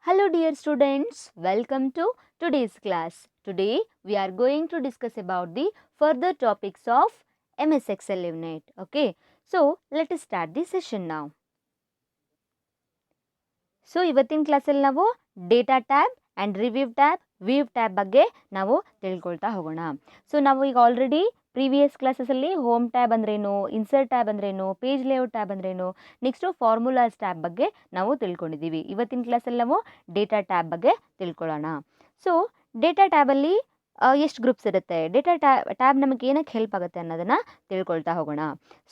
Hello dear students, welcome to today's class. Today we are going to discuss about the further topics of MS Excel Unit. Okay, so let us start the session now. So ಇವತ್ತಿನ ಕ್ಲಾಸಲ್ಲಿ ನಾವು data tab and view tab ಬಗ್ಗೆ ನಾವು ತಿಳ್ಕೊಳ್ತಾ ಹೋಗೋಣ. So ನಾವು ಈಗ already previous ಕ್ಲಾಸಸಲ್ಲಿ home tab ಅಂದ್ರೇನು, ಇನ್ಸರ್ಟ್ ಟ್ಯಾಬ್ ಅಂದ್ರೇನು, ಪೇಜ್ ಲೇಔಟ್ ಟ್ಯಾಬ್ ಅಂದ್ರೇನು, ನೆಕ್ಸ್ಟು ಫಾರ್ಮುಲಾಸ್ ಟ್ಯಾಬ್ ಬಗ್ಗೆ ನಾವು ತಿಳ್ಕೊಂಡಿದ್ದೀವಿ. ಇವತ್ತಿನ ಕ್ಲಾಸಲ್ಲಿ ನಾವು ಡೇಟಾ ಟ್ಯಾಬ್ ಬಗ್ಗೆ ತಿಳ್ಕೊಳ್ಳೋಣ. ಸೊ ಡೇಟಾ ಟ್ಯಾಬಲ್ಲಿ ಎಷ್ಟು ಗ್ರೂಪ್ಸ್ ಇರುತ್ತೆ, ಡೇಟಾ ಟ್ಯಾಬ್ ನಮಗೆ ಏನಕ್ಕೆ ಹೆಲ್ಪ್ ಆಗುತ್ತೆ ಅನ್ನೋದನ್ನು ತಿಳ್ಕೊಳ್ತಾ ಹೋಗೋಣ.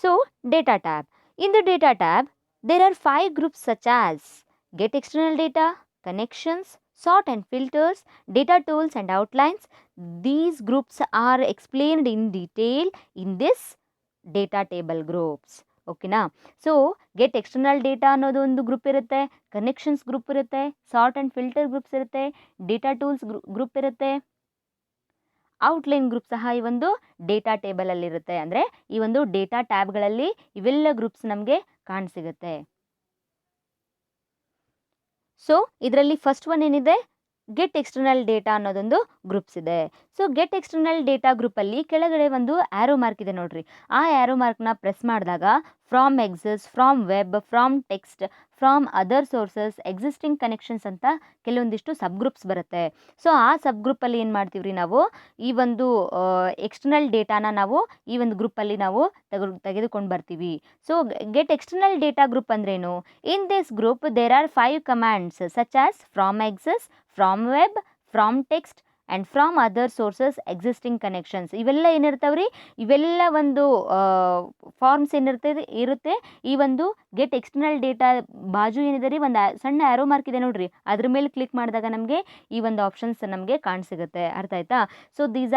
So data tab, in the data tab there are 5 groups such as get external data, connections, sort and filters, data tools and outlines. These groups are explained in detail in this data table groups. ಓಕೆನಾ. So get external data ಅನ್ನೋದು ಒಂದು group ಇರುತ್ತೆ, connections group ಇರುತ್ತೆ, sort and filter groups ಇರುತ್ತೆ, data tools group ಇರುತ್ತೆ, outline group ಸಹ ಈ ಒಂದು ಡೇಟಾ ಟೇಬಲಲ್ಲಿರುತ್ತೆ. ಅಂದರೆ ಈ ಒಂದು ಡೇಟಾ ಟ್ಯಾಬ್ಗಳಲ್ಲಿ ಇವೆಲ್ಲ ಗ್ರೂಪ್ಸ್ ನಮಗೆ ಕಾಣಸಿಗುತ್ತೆ. ಸೊ ಇದರಲ್ಲಿ ಫಸ್ಟ್ ಒನ್ ಏನಿದೆ, ಗೆಟ್ ಎಕ್ಸ್ಟರ್ನಲ್ ಡೇಟಾ ಅನ್ನೋದೊಂದು ಗ್ರೂಪ್ಸ್ ಇದೆ. ಸೊ ಗೆಟ್ ಎಕ್ಸ್ಟರ್ನಲ್ ಡೇಟಾ ಗ್ರೂಪಲ್ಲಿ ಕೆಳಗಡೆ ಒಂದು ಆ್ಯರೋ ಮಾರ್ಕ್ ಇದೆ ನೋಡ್ರಿ. ಆ ಆ್ಯರೋ ಮಾರ್ಕ್ನ ಪ್ರೆಸ್ ಮಾಡಿದಾಗ from Access, from web, from text, from other sources, existing connections ಅಂತ ಕೆಲವೊಂದಿಷ್ಟು ಸಬ್ ಗ್ರೂಪ್ಸ್ ಬರುತ್ತೆ. ಸೊ ಆ ಸಬ್ ಗ್ರೂಪಲ್ಲಿ ಏನು ಮಾಡ್ತೀವ್ರಿ, ನಾವು ಈ ಒಂದು ಎಕ್ಸ್ಟರ್ನಲ್ ಡೇಟಾನ ನಾವು ಈ ಒಂದು ಗ್ರೂಪಲ್ಲಿ ನಾವು ತೆಗೆದುಕೊಂಡು ಬರ್ತೀವಿ. So get external data group ಅಂದ್ರೇನು, in this group there are 5 commands such as from Access, from web, from text and from other sources, existing connections. ಇವೆಲ್ಲ ಏನಿರ್ತಾವ್ರಿ, ಇವೆಲ್ಲ ಒಂದು ಫಾರ್ಮ್ಸ್ ಇರುತ್ತೆ. ಈ ಒಂದು ಗೆಟ್ ಎಕ್ಸ್ಟರ್ನಲ್ ಡೇಟಾ ಬಾಜು ಏನಿದೆ ರೀ, ಒಂದು ಸಣ್ಣ ಆ್ಯರೋ ಮಾರ್ಕ್ ಇದೆ ನೋಡ್ರಿ, ಅದ್ರ ಮೇಲೆ ಕ್ಲಿಕ್ ಮಾಡಿದಾಗ ನಮಗೆ ಈ ಒಂದು ಆಪ್ಷನ್ಸ್ ನಮಗೆ ಕಾಣಿಸಿಗುತ್ತೆ. ಅರ್ಥ ಆಯ್ತಾ. So these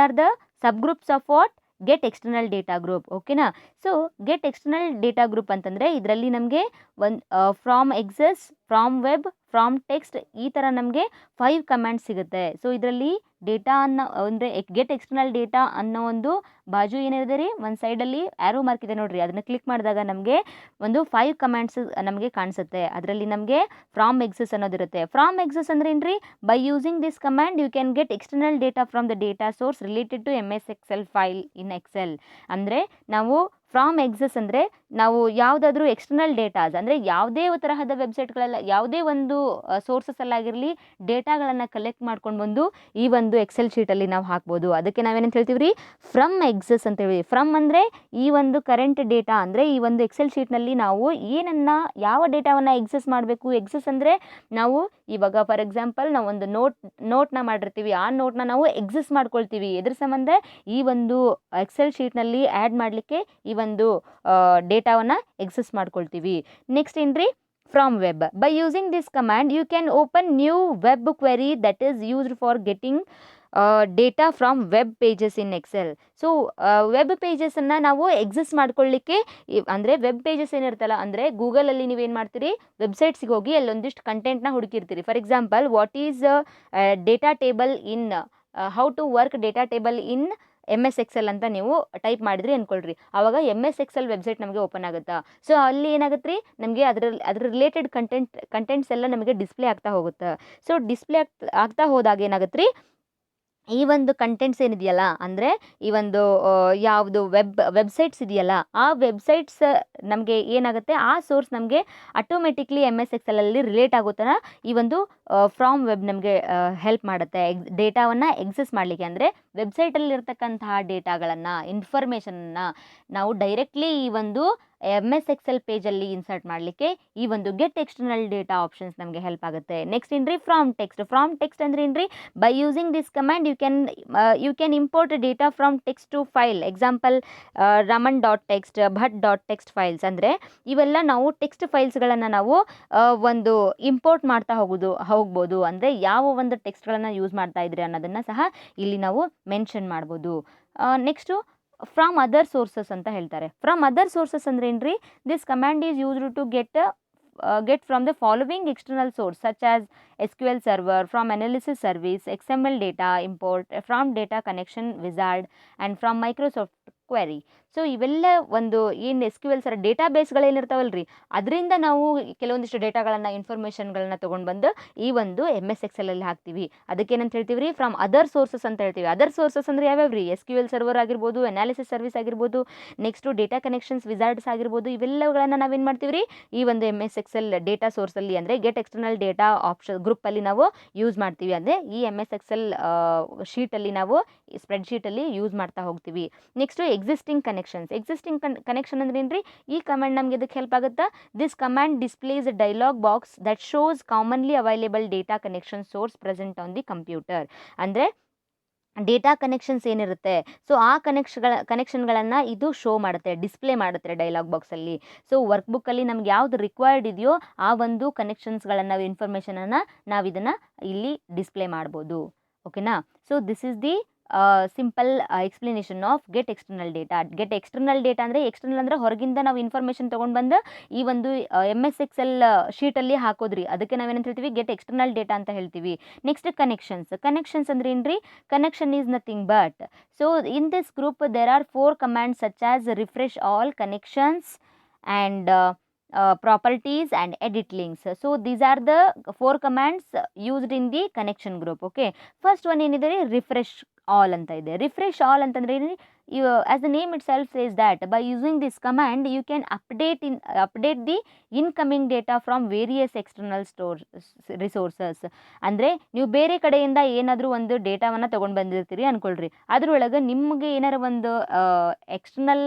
are the sub groups of what get external data group. ಓಕೆನಾ. So get external data group ಅಂತಂದರೆ ಇದರಲ್ಲಿ ನಮಗೆ ಒಂದು from Access, from web, from text ಈ ಥರ ನಮಗೆ 5 ಕಮ್ಯಾಂಡ್ಸ್ ಸಿಗುತ್ತೆ. ಸೊ ಇದರಲ್ಲಿ ಡೇಟಾ ಅನ್ನೋ ಅಂದರೆ ಗೆಟ್ ಎಕ್ಸ್ಟರ್ನಲ್ ಡೇಟಾ ಅನ್ನೋ ಒಂದು ಬಾಜು ಏನಿದೆ ರೀ, ಒಂದು ಸೈಡಲ್ಲಿ ಆ್ಯರೋ ಮಾರ್ಕ್ ಇದೆ ನೋಡ್ರಿ, ಅದನ್ನು ಕ್ಲಿಕ್ ಮಾಡಿದಾಗ ನಮಗೆ ಒಂದು 5 ಕಮ್ಯಾಂಡ್ಸ್ ನಮಗೆ ಕಾಣಿಸುತ್ತೆ. ಅದರಲ್ಲಿ ನಮಗೆ ಫ್ರಾಮ್ ಎಕ್ಸಿಸ್ಟ್ ಅನ್ನೋದಿರುತ್ತೆ. ಫ್ರಾಮ್ ಎಕ್ಸಿಸ್ಟ್ ಅಂದ್ರೆ ಏನ್ರಿ, by using this command you can get external data from the data source related to MS Excel file in Excel. ಅಂದರೆ ನಾವು ಫ್ರಾಮ್ ಎಕ್ಸಿಸ್ಟ್ ಅಂದರೆ ನಾವು ಯಾವುದಾದ್ರೂ ಎಕ್ಸ್ಟರ್ನಲ್ ಡೇಟಾಸ್ ಅಂದರೆ ಯಾವುದೇ ತರಹದ ವೆಬ್ಸೈಟ್ಗಳೆಲ್ಲ, ಯಾವುದೇ ಒಂದು ಸೋರ್ಸಸ್ಸಲ್ಲಾಗಿರಲಿ ಡೇಟಾಗಳನ್ನು ಕಲೆಕ್ಟ್ ಮಾಡ್ಕೊಂಡು ಬಂದು ಈ ಒಂದು ಎಕ್ಸೆಲ್ ಶೀಟಲ್ಲಿ ನಾವು ಹಾಕ್ಬೋದು. ಅದಕ್ಕೆ ನಾವೇನಂತ ಹೇಳ್ತೀವಿ ರೀ, ಫ್ರಮ್ ಎಕ್ಸಿಸ್ಟ್ ಅಂತ ಹೇಳಿ. ಫ್ರಮ್ ಅಂದರೆ ಈ ಒಂದು ಕರೆಂಟ್ ಡೇಟಾ, ಅಂದರೆ ಈ ಒಂದು ಎಕ್ಸೆಲ್ ಶೀಟ್ನಲ್ಲಿ ನಾವು ಏನನ್ನು, ಯಾವ ಡೇಟಾವನ್ನು ಎಕ್ಸಿಸ್ಟ್ ಮಾಡಬೇಕು. ಎಕ್ಸಿಸ್ಟ್ ಅಂದರೆ ನಾವು ಇವಾಗ ಫಾರ್ ಎಕ್ಸಾಂಪಲ್ ನಾವು ಒಂದು ನೋಟ್ನ ಮಾಡಿರ್ತೀವಿ, ಆ ನೋಟ್ನ ನಾವು ಎಕ್ಸಿಸ್ಟ್ ಮಾಡ್ಕೊಳ್ತೀವಿ. ಎದ್ರ ಸಂಬಂಧ, ಈ ಒಂದು ಎಕ್ಸೆಲ್ ಶೀಟ್ನಲ್ಲಿ ಆ್ಯಡ್ ಮಾಡಲಿಕ್ಕೆ ಈ ಒಂದು ಡೇಟಾವನ್ನು ಎಕ್ಸಿಸ್ಟ್ ಮಾಡ್ಕೊಳ್ತೀವಿ. ನೆಕ್ಸ್ಟ್ ಏನ್ರಿ, from web. By using this command you can open new web query that is used for getting data from web pages in Excel. So web ಪೇಜಸನ್ನು ನಾವು ಎಕ್ಸಿಸ್ಟ್ ಮಾಡ್ಕೊಳ್ಳಿಕ್ಕೆ, ಅಂದರೆ ವೆಬ್ ಪೇಜಸ್ ಏನಿರ್ತಲ್ಲ, ಅಂದರೆ ಗೂಗಲಲ್ಲಿ ನೀವೇನು ಮಾಡ್ತೀರಿ, ವೆಬ್ಸೈಟ್ಸಿಗೆ ಹೋಗಿ ಅಲ್ಲೊಂದಿಷ್ಟು ಕಂಟೆಂಟ್ನ ಹುಡುಕಿರ್ತೀರಿ. For example what is data table in how to work data table in MS Excel ಅಂತ ನೀವು ಟೈಪ್ ಮಾಡಿದ್ರಿ ಅಂದ್ಕೊಳ್ರಿ, ಆವಾಗ MS Excel ವೆಬ್ಸೈಟ್ ನಮಗೆ ಓಪನ್ ಆಗುತ್ತಾ. ಸೊ ಅಲ್ಲಿ ಏನಾಗುತ್ತೆ ರೀ, ನಮಗೆ ಅದ್ರ ರಿಲೇಟೆಡ್ ಕಂಟೆಂಟ್ಸ್ ಎಲ್ಲ ನಮಗೆ ಡಿಸ್ಪ್ಲೇ ಆಗ್ತಾ ಹೋಗುತ್ತೆ. ಸೊ ಡಿಸ್ಪ್ಲೇ ಆಗ್ತಾ ಹೋದಾಗ ಏನಾಗುತ್ತೆ ರೀ, ಈ ಒಂದು ಕಂಟೆಂಟ್ಸ್ ಏನಿದೆಯಲ್ಲ, ಅಂದರೆ ಈ ಒಂದು ಯಾವುದು ವೆಬ್ಸೈಟ್ಸ್ ಇದೆಯಲ್ಲ, ಆ ವೆಬ್ಸೈಟ್ಸ್ ನಮಗೆ ಏನಾಗುತ್ತೆ, ಆ ಸೋರ್ಸ್ ನಮಗೆ ಆಟೋಮೆಟಿಕ್ಲಿ MS Excelಲ್ಲಿ ರಿಲೇಟ್ ಆಗೋ ಥರ ಈ ಒಂದು ಫ್ರಾಮ್ ವೆಬ್ ನಮಗೆ ಹೆಲ್ಪ್ ಮಾಡುತ್ತೆ ಡೇಟಾವನ್ನು ಎಕ್ಸೆಸ್ ಮಾಡಲಿಕ್ಕೆ. ಅಂದರೆ ವೆಬ್ಸೈಟಲ್ಲಿರ್ತಕ್ಕಂತಹ ಡೇಟಾಗಳನ್ನು, ಇನ್ಫಾರ್ಮೇಷನನ್ನು ನಾವು ಡೈರೆಕ್ಟ್ಲಿ ಈ ಒಂದು MS Excel ಪೇಜಲ್ಲಿ ಇನ್ಸರ್ಟ್ ಮಾಡಲಿಕ್ಕೆ ಈ ಒಂದು ಗೆಟ್ ಎಕ್ಸ್ಟರ್ನಲ್ ಡೇಟಾ ಆಪ್ಷನ್ಸ್ ನಮಗೆ ಹೆಲ್ಪ್ ಆಗುತ್ತೆ. ನೆಕ್ಸ್ಟ್ ಏನ್ರಿ, ಫ್ರಾಮ್ ಟೆಕ್ಸ್ಟ್. ಫ್ರಾಮ್ ಟೆಕ್ಸ್ಟ್ ಅಂದ್ರೆ ಏನ್ರಿ, by using this command you can import data from text to file. Example raman.txt, bhat.txt files. ಅಂದರೆ ಇವೆಲ್ಲ ನಾವು ಟೆಕ್ಸ್ಟ್ ಫೈಲ್ಸ್ಗಳನ್ನು ನಾವು ಒಂದು ಇಂಪೋರ್ಟ್ ಮಾಡ್ತಾ ಹೋಗ್ಬೋದು. ಅಂದರೆ ಯಾವ ಒಂದು ಟೆಕ್ಸ್ಟ್ಗಳನ್ನು ಯೂಸ್ ಮಾಡ್ತಾ ಇದ್ರಿ ಅನ್ನೋದನ್ನು ಸಹ ಇಲ್ಲಿ ನಾವು ಮೆನ್ಷನ್ ಮಾಡ್ಬೋದು. ನೆಕ್ಸ್ಟು ಫ್ರಾಮ್ ಅದರ್ ಸೋರ್ಸಸ್ ಅಂತ ಹೇಳ್ತಾರೆ. ಫ್ರಾಮ್ ಅದರ್ ಸೋರ್ಸಸ್ ಅಂದ್ರೆ ಏನ್ರಿ, this command is used to get from the following external source such as SQL server, from analysis service, XML data import, from data connection wizard and from Microsoft query. So ಇವೆಲ್ಲ ಒಂದು ಏನು S Q L sir ಡೇಟಾಬೇಸ್ಗಳೇನಿರ್ತಾವಲ್ಲ ರೀ, ಅದರಿಂದ ನಾವು ಕೆಲವೊಂದಿಷ್ಟು ಡೇಟಾಗಳನ್ನು ಇನ್ಫಾರ್ಮೇಷನ್ಗಳನ್ನ ತೊಗೊಂಡು ಬಂದು ಈ ಒಂದು MS Excel ಅಲ್ಲಿ ಹಾಕ್ತೀವಿ. ಅದಕ್ಕೇನಂತ ಹೇಳ್ತೀವಿ ರೀ, ಫ್ರಮ್ ಅದರ್ ಸೋರ್ಸಸ್ ಅಂತ ಹೇಳ್ತೀವಿ. ಅದರ್ ಸೋರ್ಸಸ್ ಅಂದರೆ ಯಾವ್ಯಾವ ರೀ? SQL ಸರ್ವರ್ ಆಗಿರ್ಬೋದು, ಅನಾಲಿಸಿಸ್ ಸರ್ವಿಸ್ ಆಗಿರ್ಬೋದು, ನೆಕ್ಸ್ಟು ಡೇಟಾ ಕನೆಕ್ಷನ್ಸ್ ವಿಜಾರ್ಡ್ಸ್ ಆಗಿರ್ಬೋದು, ಇವೆಲ್ಲವುಗಳನ್ನು ನಾವೇನು ಮಾಡ್ತೀವಿ ರೀ, ಈ ಒಂದು MS Excel ಡೇಟಾ ಸೋರ್ಸಲ್ಲಿ ಅಂದರೆ ಗೆಟ್ ಎಕ್ಸ್ಟರ್ನಲ್ ಡೇಟಾ ಗ್ರೂಪಲ್ಲಿ ನಾವು ಯೂಸ್ ಮಾಡ್ತೀವಿ. ಅಂದರೆ ಈ MS Excel ಶೀಟಲ್ಲಿ ನಾವು ಸ್ಪ್ರೆಡ್ ಶೀಟಲ್ಲಿ ಯೂಸ್ ಮಾಡ್ತಾ ಹೋಗ್ತೀವಿ. ನೆಕ್ಸ್ಟು ಎಕ್ಸಿಸ್ಟಿಂಗ್ ಕನೆಕ್ಷನ್ ಅಂದ್ರೆ ಏನು ರೀ? ಈ ಕಮಾಂಡ್ ನಮಗೆ ಇದಕ್ಕೆ ಹೆಲ್ಪ್ ಆಗುತ್ತಾ? This command displays a dialog box that shows commonly available data connection source present on the computer. ಅಂದರೆ ಡೇಟಾ ಕನೆಕ್ಷನ್ಸ್ ಏನಿರುತ್ತೆ, ಸೊ ಆ ಕನೆಕ್ಷನ್ಗಳನ್ನು ಇದು ಶೋ ಮಾಡುತ್ತೆ, ಡಿಸ್ಪ್ಲೇ ಮಾಡುತ್ತೆ ಡೈಲಾಗ್ ಬಾಕ್ಸಲ್ಲಿ. ಸೊ ವರ್ಕ್ ಬುಕ್ಕಲ್ಲಿ ನಮ್ಗೆ ಯಾವ್ದು ರಿಕ್ವೈರ್ಡ್ ಇದೆಯೋ ಆ ಒಂದು ಕನೆಕ್ಷನ್ಸ್ಗಳನ್ನು, ಇನ್ಫಾರ್ಮೇಷನನ್ನು ನಾವು ಇದನ್ನು ಇಲ್ಲಿ ಡಿಸ್ಪ್ಲೇ ಮಾಡ್ಬೋದು. ಓಕೆನಾ? So this is the simple explanation of get external data. Get external data ಅಂದರೆ ಎಕ್ಸ್ಟರ್ನಲ್ ಅಂದರೆ ಹೊರಗಿಂದ ನಾವು ಇನ್ಫಾರ್ಮೇಷನ್ ತೊಗೊಂಡು ಬಂದು ಈ ಒಂದು MS Excel ಶೀಟಲ್ಲಿ ಹಾಕೋದ್ರಿ, ಅದಕ್ಕೆ ನಾವೇನಂತ ಹೇಳ್ತೀವಿ? ಗೆಟ್ ಎಕ್ಸ್ಟರ್ನಲ್ ಡೇಟಾ ಅಂತ ಹೇಳ್ತೀವಿ. ನೆಕ್ಸ್ಟ್ ಕನೆಕ್ಷನ್ಸ್ ಅಂದ್ರೆ ಏನು ರೀ? Connection is nothing but, so in this group there are 4 commands such as refresh all connections and properties and edit links. So these are the 4 commands used in the connection group. Okay, first one ಏನಿದೆ ರೀ? Refresh all ಅಂತ ಇದೆ. Refresh all ಅಂತಂದ್ರೆ ಏನು? as the name itself says that by using this command you can update the incoming data from various external resources. ಅಂದರೆ ನೀವು ಬೇರೆ ಕಡೆಯಿಂದ ಏನಾದರೂ ಒಂದು ಡೇಟಾವನ್ನು ತೊಗೊಂಡು ಬಂದಿರ್ತೀರಿ ಅಂದ್ಕೊಳ್ರಿ, ಅದರೊಳಗೆ ನಿಮಗೆ ಏನಾರ ಒಂದು ಎಕ್ಸ್ಟರ್ನಲ್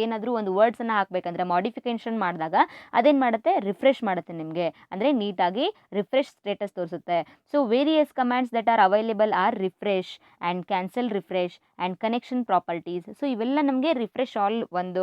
ಏನಾದರೂ ಒಂದು ವರ್ಡ್ಸನ್ನು ಹಾಕಬೇಕಂದ್ರೆ ಮಾಡಿಫಿಕೇಷನ್ ಮಾಡಿದಾಗ ಅದೇನು ಮಾಡುತ್ತೆ? ರಿಫ್ರೆಶ್ ಮಾಡುತ್ತೆ ನಿಮಗೆ, ಅಂದರೆ ನೀಟಾಗಿ ರಿಫ್ರೆಶ್ ಸ್ಟೇಟಸ್ ತೋರಿಸುತ್ತೆ. So various commands that are available are refresh and cancel refresh and connection properties. So ಇವೆಲ್ಲ ನಮಗೆ ರಿಫ್ರೆಶ್ ಆಲ್ ಒಂದು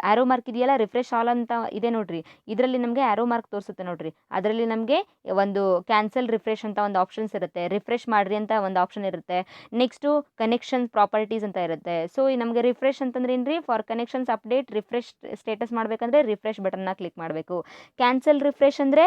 ಆ್ಯರೋ ಮಾರ್ಕ್ ಇದೆಯಲ್ಲ, ರಿಫ್ರೆಶ್ ಆಲ್ ಅಂತ ಇದೆ ನೋಡ್ರಿ, ಇದರಲ್ಲಿ ನಮಗೆ ಆ್ಯರೋ ಮಾರ್ಕ್ ತೋರಿಸುತ್ತೆ ನೋಡ್ರಿ. ಅದರಲ್ಲಿ ನಮಗೆ ಒಂದು ಕ್ಯಾನ್ಸಲ್ ರಿಫ್ರೆಶ್ ಅಂತ ಒಂದು ಆಪ್ಷನ್ಸ್ ಇರುತ್ತೆ, ರಿಫ್ರೆಶ್ ಮಾಡ್ರಿ ಅಂತ ಒಂದು ಆಪ್ಷನ್ ಇರುತ್ತೆ, ನೆಕ್ಸ್ಟು ಕನೆಕ್ಷನ್ ಪ್ರಾಪರ್ಟೀಸ್ ಅಂತ ಇರುತ್ತೆ. ಸೊ ನಮಗೆ ರಿಫ್ರೆಶ್ ಅಂತಂದ್ರೆ ಏನು ರೀ? For connections update refresh status ಮಾಡಬೇಕಂದ್ರೆ ರಿಫ್ರೆಶ್ ಬಟನ್ನ ಕ್ಲಿಕ್ ಮಾಡಬೇಕು. ಕ್ಯಾನ್ಸಲ್ ರಿಫ್ರೆಶ್ ಅಂದರೆ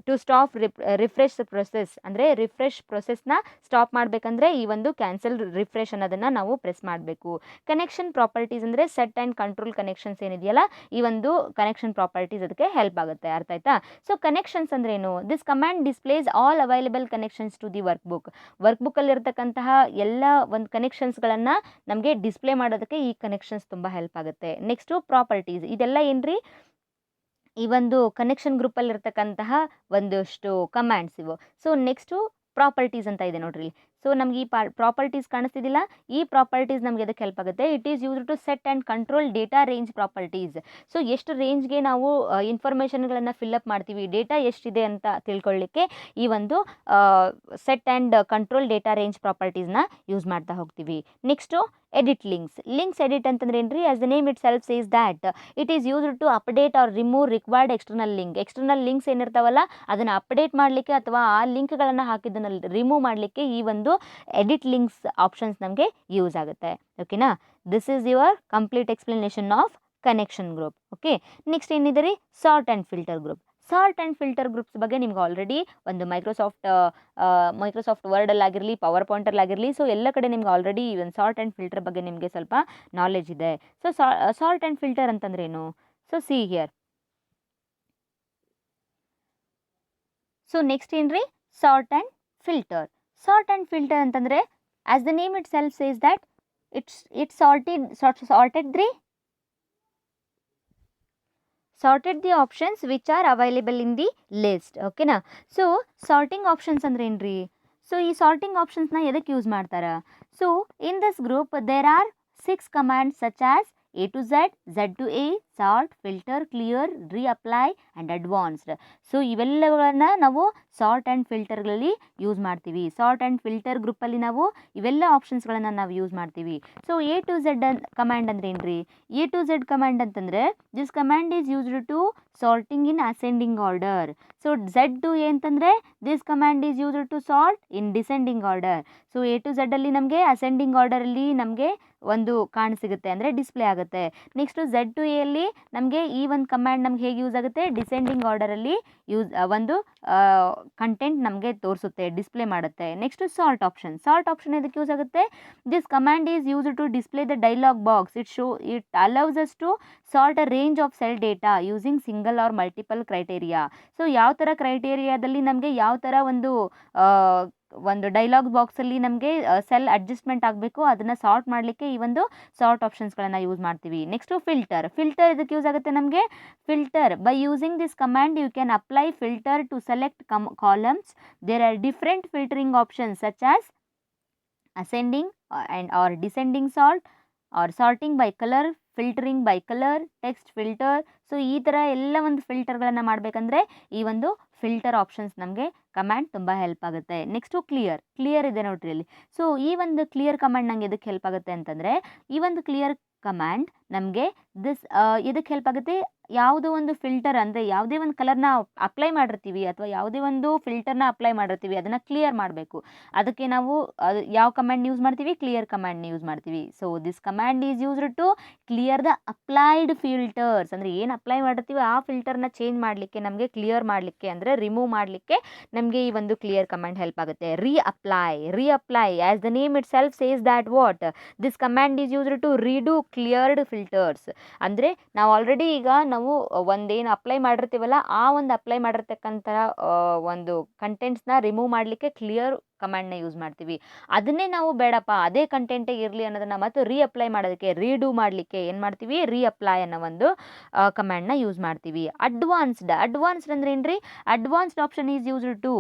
ಟು ಸ್ಟಾಪ್ ರಿಫ್ರೆಶ್ ಪ್ರೊಸೆಸ್, ಅಂದರೆ ರಿಫ್ರೆಶ್ ಪ್ರೊಸೆಸ್ನ ಸ್ಟಾಪ್ ಮಾಡಬೇಕಂದ್ರೆ ಈ ಒಂದು ಕ್ಯಾನ್ಸಲ್ ರಿಫ್ರೆಶ್ ಅನ್ನೋದನ್ನು ನಾವು ಪ್ರೆಸ್ ಮಾಡಬೇಕು. ಕನೆಕ್ಷನ್ ಪ್ರಾಪರ್ಟೀಸ್ ಅಂದರೆ ಸೆಟ್ ಆ್ಯಂಡ್ ಕಂಟ್ರೋಲ್ ಕನೆಕ್ಷನ್ಸ್ ಏನಿದೆಯಲ್ಲ, ಈ ಒಂದು ಕನೆಕ್ಷನ್ ಪ್ರಾಪರ್ಟೀಸ್ ಅದಕ್ಕೆ ಹೆಲ್ಪ್ ಆಗುತ್ತೆ. ಅರ್ಥ ಆಯ್ತಾ? ಸೊ ಕನೆಕ್ಷನ್ಸ್ ಅಂದ್ರೆ ಏನು? This command displays all available connections to the work ಬುಕ್ಕಲ್ಲಿರ್ತಕ್ಕಂತಹ ಎಲ್ಲ ಒಂದು ಕನೆಕ್ಷನ್ಸ್ಗಳನ್ನು ನಮಗೆ ಡಿಸ್ಪ್ಲೇ ಮಾಡೋದಕ್ಕೆ ಈ ಕನೆಕ್ಷನ್ಸ್ ತುಂಬ ಹೆಲ್ಪ್ ಆಗುತ್ತೆ. ನೆಕ್ಸ್ಟು ಪ್ರಾಪರ್ಟೀಸ್, ಇದೆಲ್ಲ ಏನ್ರಿ? ಈ ಒಂದು ಕನೆಕ್ಷನ್ ಗ್ರೂಪಲ್ಲಿರ್ತಕ್ಕಂತಹ ಒಂದಷ್ಟು ಕಮಾಂಡ್ಸ್ ಇವು. ಸೊ ನೆಕ್ಸ್ಟು ಪ್ರಾಪರ್ಟೀಸ್ ಅಂತ ಇದೆ ನೋಡ್ರಿ. ಸೊ ನಮ್ಗೆ ಈ ಪ್ರಾಪರ್ಟೀಸ್ ಕಾಣಿಸ್ತಿದ್ದಿಲ್ಲ, ಈ ಪ್ರಾಪರ್ಟೀಸ್ ನಮಗೆ ಅದಕ್ಕೆ ಹೆಲ್ಪ್ ಆಗುತ್ತೆ. It is used to set and control data range properties. So ಎಷ್ಟು ರೇಂಜ್ಗೆ ನಾವು ಇನ್ಫಾರ್ಮೇಷನ್ಗಳನ್ನು ಫಿಲ್ಅಪ್ ಮಾಡ್ತೀವಿ, ಡೇಟಾ ಎಷ್ಟಿದೆ ಅಂತ ತಿಳ್ಕೊಳ್ಳಿಕ್ಕೆ ಈ ಒಂದು set and control data range ಪ್ರಾಪರ್ಟೀಸ್ನ ಯೂಸ್ ಮಾಡ್ತಾ ಹೋಗ್ತೀವಿ. ನೆಕ್ಸ್ಟು ಎಡಿಟ್ ಲಿಂಕ್ಸ್ ಎಡಿಟ್ ಅಂತಂದ್ರೆ ಏನು ರೀ? As the name itself says that it is used to update or remove required external links ಏನಿರ್ತಾವಲ್ಲ ಅದನ್ನು ಅಪ್ಡೇಟ್ ಮಾಡಲಿಕ್ಕೆ ಅಥವಾ ಆ ಲಿಂಕ್ಗಳನ್ನು ಹಾಕಿದ್ದನ್ನು ರಿಮೂವ್ ಮಾಡಲಿಕ್ಕೆ ಈ ಒಂದು ಎಡಿಟ್ ಲಿಂಕ್ಸ್ ಆಪ್ಷನ್ಸ್ ನಮಗೆ ಯೂಸ್ ಆಗುತ್ತೆ. ಓಕೆನಾ? This is your complete explanation of connection group. Okay, next ಏನಿದೆ ರೀ? ಸಾರ್ಟ್ ಆ್ಯಂಡ್ ಫಿಲ್ಟರ್ ಗ್ರೂಪ್ಸ್ ಬಗ್ಗೆ ನಿಮ್ಗೆ ಆಲ್ರೆಡಿ ಒಂದು ಮೈಕ್ರೋಸಾಫ್ಟ್ ವರ್ಡಲ್ಲಾಗಿರಲಿ, ಪವರ್ ಪಾಯಿಂಟಲ್ಲಾಗಿರಲಿ, ಸೊ ಎಲ್ಲ ಕಡೆ ನಿಮ್ಗೆ ಆಲ್ರೆಡಿ ಒಂದು ಸಾರ್ಟ್ ಆ್ಯಂಡ್ ಫಿಲ್ಟರ್ ಬಗ್ಗೆ ನಿಮಗೆ ಸ್ವಲ್ಪ ನಾಲೆಜ್ ಇದೆ. ಸೊ ಸಾರ್ಟ್ ಆ್ಯಂಡ್ ಫಿಲ್ಟರ್ ಅಂತಂದ್ರೆ ಏನು? So see here. So next ಏನ್ರಿ? ಸಾರ್ಟ್ ಆ್ಯಂಡ್ ಫಿಲ್ಟರ್ ಅಂತಂದರೆ as the name itself says that it sorted the options which are available in the list. ಓಕೆನಾ? So sorting options ಅಂದ್ರೆ ಏನ್ರಿ? So ಈ sorting ಆಪ್ಷನ್ಸ್ನ ಎದಕ್ಕೆ ಯೂಸ್ ಮಾಡ್ತಾರ? So in this group there are 6 commands such as A to Z, Z to A, sort, filter, clear, reapply and advanced. So ಇವೆಲ್ಲಗಳನ್ನ ನಾವು sort and ಫಿಲ್ಟರ್ಗಳಲ್ಲಿ ಯೂಸ್ ಮಾಡ್ತೀವಿ. ಸಾರ್ಟ್ ಆ್ಯಂಡ್ ಫಿಲ್ಟರ್ ಗ್ರೂಪಲ್ಲಿ ನಾವು ಇವೆಲ್ಲ ಆಪ್ಷನ್ಸ್ಗಳನ್ನು ನಾವು ಯೂಸ್ ಮಾಡ್ತೀವಿ. So A to Z command ಅಂದ್ರೆ ಏನು ರೀ? A to Z ಕಮಾಂಡ್ ಅಂತಂದರೆ this command is used to sorting in ascending order. So Z to A ಅಂತಂದರೆ this command is used to sort in descending order. So A to Z ಅಲ್ಲಿ ನಮಗೆ ascending ಆರ್ಡರಲ್ಲಿ ನಮಗೆ ಒಂದು ಕಾಣಸಿಗುತ್ತೆ, ಅಂದರೆ display ಆಗುತ್ತೆ. Next Z to A ಅಲ್ಲಿ ನಮಗೆ ಈ ಒಂದು ಕಮ್ಯಾಂಡ್ ನಮ್ಗೆ ಹೇಗೆ ಯೂಸ್ ಆಗುತ್ತೆ, ಡಿಸೆಂಡಿಂಗ್ ಆರ್ಡರಲ್ಲಿ ಒಂದು ಕಂಟೆಂಟ್ ನಮಗೆ ತೋರಿಸುತ್ತೆ, ಡಿಸ್ಪ್ಲೇ ಮಾಡುತ್ತೆ. ನೆಕ್ಸ್ಟ್ ಸಾರ್ಟ್ ಆಪ್ಷನ್ ಇದಕ್ಕೆ ಯೂಸ್ ಆಗುತ್ತೆ. This command is used to display the dialog box. It allows us to sort a range of cell data using single or multiple criteria. So ಯಾವ ಥರ ಕ್ರೈಟೇರಿಯಾದಲ್ಲಿ ನಮಗೆ ಯಾವ ಥರ ಒಂದು ಡೈಲಾಗ್ ಬಾಕ್ಸಲ್ಲಿ ನಮಗೆ ಸೆಲ್ ಅಡ್ಜಸ್ಟ್ಮೆಂಟ್ ಆಗಬೇಕು ಅದನ್ನು ಸಾರ್ಟ್ ಮಾಡಲಿಕ್ಕೆ ಈ ಒಂದು ಸಾರ್ಟ್ ಆಪ್ಷನ್ಸ್ಗಳನ್ನು ಯೂಸ್ ಮಾಡ್ತೀವಿ. ನೆಕ್ಸ್ಟು ಫಿಲ್ಟರ್ ಇದಕ್ಕೆ ಯೂಸ್ ಆಗುತ್ತೆ ನಮಗೆ. Filter by using this command you can apply filter to select columns. There are different filtering options such as ascending and or descending sort or sorting by colour, filtering by colour, text filter. So ಈ ಥರ ಎಲ್ಲ ಒಂದು ಫಿಲ್ಟರ್ಗಳನ್ನು ಮಾಡಬೇಕಂದ್ರೆ ಈ ಒಂದು filter options ನಮಗೆ command ತುಂಬ ಹೆಲ್ಪ್ ಆಗುತ್ತೆ. ನೆಕ್ಸ್ಟು ಕ್ಲಿಯರ್ ಇದೆ ನೋಡ್ರಿ ಇಲ್ಲಿ. ಸೊ ಈ ಒಂದು ಕ್ಲಿಯರ್ ಕಮ್ಯಾಂಡ್ ನಂಗೆ ಎದಕ್ಕೆ ಹೆಲ್ಪ್ ಆಗುತ್ತೆ ಅಂತಂದರೆ, ಈ ಒಂದು ಕ್ಲಿಯರ್ ಕಮ್ಯಾಂಡ್ ನಮಗೆ ಎದಕ್ಕೆ ಹೆಲ್ಪ್ ಆಗುತ್ತೆ, ಯಾವುದೋ ಒಂದು ಫಿಲ್ಟರ್ ಅಂದರೆ ಯಾವುದೇ ಒಂದು ಕಲರ್ನ ಅಪ್ಲೈ ಮಾಡಿರ್ತೀವಿ ಅಥವಾ ಯಾವುದೇ ಒಂದು ಫಿಲ್ಟರ್ನ ಅಪ್ಲೈ ಮಾಡಿರ್ತೀವಿ ಅದನ್ನು ಕ್ಲಿಯರ್ ಮಾಡಬೇಕು. ಅದಕ್ಕೆ ನಾವು ಯಾವ ಕಮ್ಯಾಂಡ್ ಯೂಸ್ ಮಾಡ್ತೀವಿ, ಕ್ಲಿಯರ್ ಕಮ್ಯಾಂಡ್ನ ಯೂಸ್ ಮಾಡ್ತೀವಿ. So this command is used to clear the applied filters. ಅಂದರೆ ಏನು ಅಪ್ಲೈ ಮಾಡಿರ್ತೀವಿ ಆ ಫಿಲ್ಟರ್ನ ಚೇಂಜ್ ಮಾಡಲಿಕ್ಕೆ, ನಮಗೆ ಕ್ಲಿಯರ್ ಮಾಡಲಿಕ್ಕೆ ಅಂದರೆ ರಿಮೂವ್ ಮಾಡಲಿಕ್ಕೆ ನಮಗೆ ಈ ಒಂದು ಕ್ಲಿಯರ್ ಕಮ್ಯಾಂಡ್ ಹೆಲ್ಪ್ ಆಗುತ್ತೆ. Reapply as the name itself says that what this command is used to redo cleared filters. ಅಂದರೆ ನಾವು ಆಲ್ರೆಡಿ ಈಗ ನಾವು ಒಂದೇನು ಅಪ್ಲೈ ಮಾಡಿರ್ತೀವಲ್ಲ ಆ ಒಂದು ಅಪ್ಲೈ ಮಾಡಿರ್ತಕ್ಕಂಥ ಒಂದು ಕಂಟೆಂಟ್ಸ್ನ ರಿಮೂವ್ ಮಾಡಲಿಕ್ಕೆ ಕ್ಲಿಯರ್ ಕಮ್ಯಾಂಡ್ನ ಯೂಸ್ ಮಾಡ್ತೀವಿ. ಅದನ್ನೇ ನಾವು ಬೇಡಪ್ಪ ಅದೇ ಕಂಟೆಂಟೇ ಇರಲಿ ಅನ್ನೋದನ್ನು ಮತ್ತು ರೀಅಪ್ಲೈ ಮಾಡೋದಕ್ಕೆ, ರೀಡೂ ಮಾಡಲಿಕ್ಕೆ ಏನು ಮಾಡ್ತೀವಿ, ರೀಅಪ್ಲೈ ಅನ್ನೋ ಒಂದು ಕಮ್ಯಾಂಡ್ನ ಯೂಸ್ ಮಾಡ್ತೀವಿ. ಅಡ್ವಾನ್ಸ್ಡ್ ಅಂದ್ರೆ ಏನು ರೀ, advanced option is used to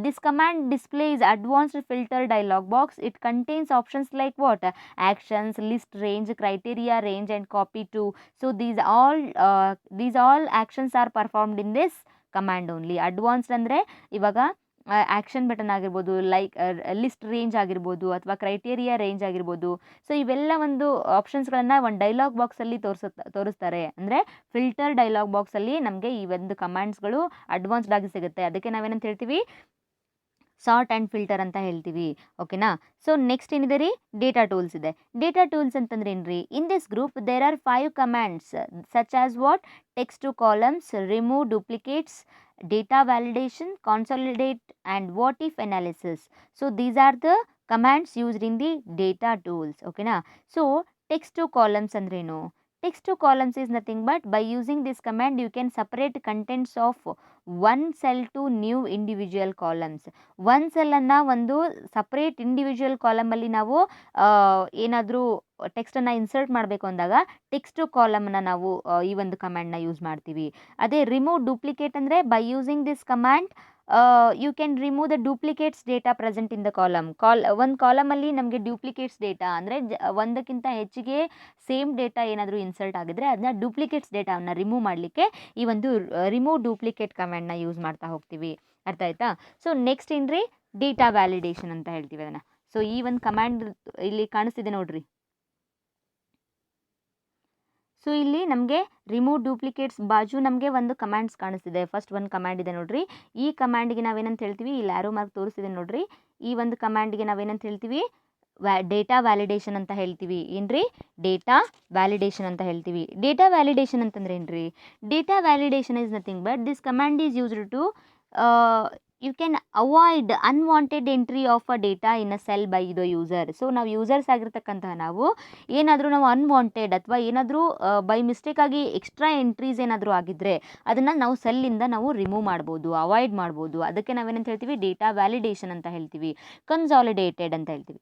this command displays advanced filter dialog box. It contains options like what, actions, list, range, criteria, range and copy to. So these all actions are performed in this command only. Advanced ಅಂದ್ರೆ ಇವಾಗ action button ಆಗಿರ್ಬೋದು, like list range ಆಗಿರ್ಬೋದು ಅಥವಾ criteria range ಆಗಿರ್ಬೋದು. So ಇವೆಲ್ಲ ಒಂದು ಆಪ್ಷನ್ಸ್ಗಳನ್ನು ಒಂದು dialogue ಬಾಕ್ಸಲ್ಲಿ ತೋರಿಸ್ತಾರೆ. ಅಂದರೆ ಫಿಲ್ಟರ್ ಡೈಲಾಗ್ ಬಾಕ್ಸಲ್ಲಿ ನಮಗೆ ಈ ಒಂದು ಕಮಾಂಡ್ಸ್ಗಳು ಅಡ್ವಾನ್ಸ್ಡ್ ಆಗಿ ಸಿಗುತ್ತೆ. ಅದಕ್ಕೆ ನಾವೇನಂತ ಹೇಳ್ತೀವಿ, ಸಾರ್ಟ್ ಆ್ಯಂಡ್ ಫಿಲ್ಟರ್ ಅಂತ ಹೇಳ್ತೀವಿ. ಓಕೆನಾ. ಸೊ ನೆಕ್ಸ್ಟ್ ಏನಿದೆ ರೀ, ಡೇಟಾ ಟೂಲ್ಸ್ ಇದೆ. ಡೇಟಾ ಟೂಲ್ಸ್ ಅಂತಂದ್ರೆ ಏನು ರೀ, in this group there are 5 commands such as what, text to columns, remove duplicates, data validation, consolidate and what if analysis. So these are the commands used in the data tools. Okay na. So text to columns andrenu, text to columns is nothing but by using this command you can separate contents of one cell to new individual columns. one cell ಅನ್ನು ಒಂದು separate individual ಕಾಲಮಲ್ಲಿ ನಾವು ಏನಾದರೂ ಟೆಕ್ಸ್ಟನ್ನು insert ಮಾಡಬೇಕು ಅಂದಾಗ text to ಕಾಲಮ್ನ ನಾವು ಈ ಒಂದು ಕಮ್ಯಾಂಡ್ನ ಯೂಸ್ ಮಾಡ್ತೀವಿ. ಅದೇ ರಿಮೂವ್ ಡೂಪ್ಲಿಕೇಟ್ ಅಂದರೆ by using this command you can remove the duplicates data present in the ಒಂದು ಕಾಲಮಲ್ಲಿ ನಮಗೆ ಡ್ಯೂಪ್ಲಿಕೇಟ್ಸ್ ಡೇಟಾ ಅಂದರೆ ಒಂದಕ್ಕಿಂತ ಹೆಚ್ಚಿಗೆ ಸೇಮ್ ಡೇಟಾ ಏನಾದರೂ ಇನ್ಸರ್ಟ್ ಆಗಿದ್ರೆ ಅದನ್ನ ಡೂಪ್ಲಿಕೇಟ್ಸ್ ಡೇಟಾವನ್ನು ರಿಮೂವ್ ಮಾಡಲಿಕ್ಕೆ ಈ ಒಂದು ರಿಮೂವ್ ಡೂಪ್ಲಿಕೇಟ್ ಕಮ್ಯಾಂಡ್ನ ಯೂಸ್ ಮಾಡ್ತಾ ಹೋಗ್ತೀವಿ. ಅರ್ಥ ಆಯ್ತಾ. ಸೊ ನೆಕ್ಸ್ಟ್ ಏನ್ರಿ, ಡೇಟಾ ವ್ಯಾಲಿಡೇಷನ್ ಅಂತ ಹೇಳ್ತೀವಿ ಅದನ್ನು. ಸೊ ಈ ಒಂದು ಕಮ್ಯಾಂಡ್ ಇಲ್ಲಿ ಕಾಣಿಸ್ತಿದೆ ನೋಡ್ರಿ. ಸೊ ಇಲ್ಲಿ ನಮಗೆ ರಿಮೂವ್ ಡೂಪ್ಲಿಕೇಟ್ಸ್ ಬಾಜು ನಮಗೆ ಒಂದು ಕಮ್ಯಾಂಡ್ಸ್ ಕಾಣಿಸ್ತಿದೆ. ಫಸ್ಟ್ ಒಂದು ಕಮ್ಯಾಂಡ್ ಇದೆ ನೋಡ್ರಿ. ಈ ಕಮ್ಯಾಂಡ್ಗೆ ನಾವೇನಂತ ಹೇಳ್ತೀವಿ, ಇಲ್ಲಿ ಆರೋ ಮಾರ್ಕ್ ತೋರಿಸ್ತಿದೆ ನೋಡ್ರಿ. ಈ ಒಂದು ಕಮ್ಯಾಂಡ್ಗೆ ನಾವೇನಂತ ಹೇಳ್ತೀವಿ, ಡೇಟಾ ವ್ಯಾಲಿಡೇಷನ್ ಅಂತ ಹೇಳ್ತೀವಿ. ಏನ್ರಿ, ಡೇಟಾ ವ್ಯಾಲಿಡೇಷನ್ ಅಂತ ಹೇಳ್ತೀವಿ. ಡೇಟಾ ವ್ಯಾಲಿಡೇಷನ್ ಅಂತಂದ್ರೆ ಏನ್ರಿ, data validation is nothing but this command is used to you can avoid unwanted entry of a data in a cell by the user. So ನಾವು users ಆಗಿರ್ತಕ್ಕಂತಹ ನಾವು ಏನಾದರೂ ನಾವು ಅನ್ವಾಂಟೆಡ್ ಅಥವಾ ಏನಾದರೂ ಬೈ ಮಿಸ್ಟೇಕಾಗಿ ಎಕ್ಸ್ಟ್ರಾ ಎಂಟ್ರೀಸ್ ಏನಾದರೂ ಆಗಿದ್ದರೆ ಅದನ್ನು ನಾವು ಸೆಲ್ಲಿಂದ ನಾವು ರಿಮೂವ್ ಮಾಡ್ಬೋದು, ಅವಾಯ್ಡ್ ಮಾಡ್ಬೋದು. ಅದಕ್ಕೆ ನಾವೇನಂತ ಹೇಳ್ತೀವಿ, ಡೇಟಾ ವ್ಯಾಲಿಡೇಷನ್ ಅಂತ ಹೇಳ್ತೀವಿ. ಕನ್ಸಾಲಿಡೇಟೆಡ್ ಅಂತ ಹೇಳ್ತೀವಿ.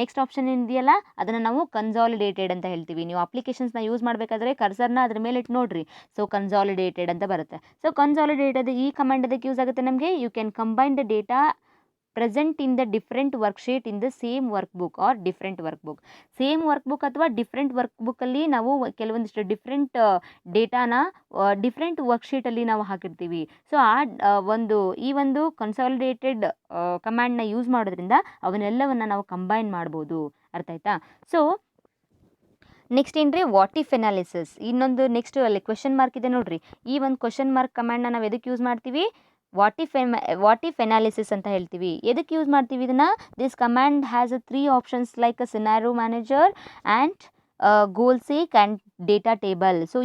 ನೆಕ್ಸ್ಟ್ ಆಪ್ಷನ್ ಏನಿದೆಯಲ್ಲ ಅದನ್ನು ನಾವು ಕನ್ಸಾಲಿಡೇಟೆಡ್ ಅಂತ ಹೇಳ್ತೀವಿ. ನೀವು ಅಪ್ಲಿಕೇಶನ್ಸ್ನ ಯೂಸ್ ಮಾಡಬೇಕಾದ್ರೆ ಕರ್ಸರ್ನ ಅದ್ರ ಮೇಲೆ ಇಟ್ಟು ನೋಡ್ರಿ. ಸೊ ಕನ್ಸಾಲಿಡೇಟೆಡ್ ಅಂತ ಬರುತ್ತೆ. ಸೊ ಕನ್ಸಾಲಿಡೇಟೆಡ್ ಈ ಕಮಾಂಡ್ ಅದಕ್ಕೆ ಯೂಸ್ ಆಗುತ್ತೆ ನಮಗೆ. You can combine the data present in the different worksheet in the same workbook or different workbook. Same workbook ಅಥವಾ ಡಿಫ್ರೆಂಟ್ ವರ್ಕ್ಬುಕ್ಕಲ್ಲಿ ನಾವು ಕೆಲವೊಂದಿಷ್ಟು ಡಿಫ್ರೆಂಟ್ ಡೇಟಾನ ಡಿಫ್ರೆಂಟ್ ವರ್ಕ್ಶೀಟಲ್ಲಿ ನಾವು ಹಾಕಿರ್ತೀವಿ. ಸೊ ಈ ಒಂದು ಕನ್ಸಾಲಿಡೇಟೆಡ್ ಕಮ್ಯಾಂಡ್ನ ಯೂಸ್ ಮಾಡೋದ್ರಿಂದ ಅವನ್ನೆಲ್ಲವನ್ನು ನಾವು ಕಂಬೈನ್ ಮಾಡ್ಬೋದು. ಅರ್ಥ ಆಯ್ತಾ. ಸೊ ನೆಕ್ಸ್ಟ್ ಏನ್ರಿ, ವಾಟ್ ಇಫ್ ಎನಾಲಿಸಿಸ್. ಇನ್ನೊಂದು ನೆಕ್ಸ್ಟ್ ಅಲ್ಲಿ ಕ್ವೆಶನ್ ಮಾರ್ಕ್ ಇದೆ ನೋಡ್ರಿ. ಈ ಒಂದು ಕ್ವೆಶನ್ ಮಾರ್ಕ್ ಕಮ್ಯಾಂಡ್ನ ನಾವು ಎದಕ್ಕೆ ಯೂಸ್ ಮಾಡ್ತೀವಿ, ವಾಟ್ ಇಫ್ ಎನಾಲಿಸಿಸ್ ಅಂತ ಹೇಳ್ತೀವಿ. ಎದಕ್ಕೆ ಯೂಸ್ ಮಾಡ್ತೀವಿ ಇದನ್ನು, this command has 3 options like a scenario manager and goal seek and data table. So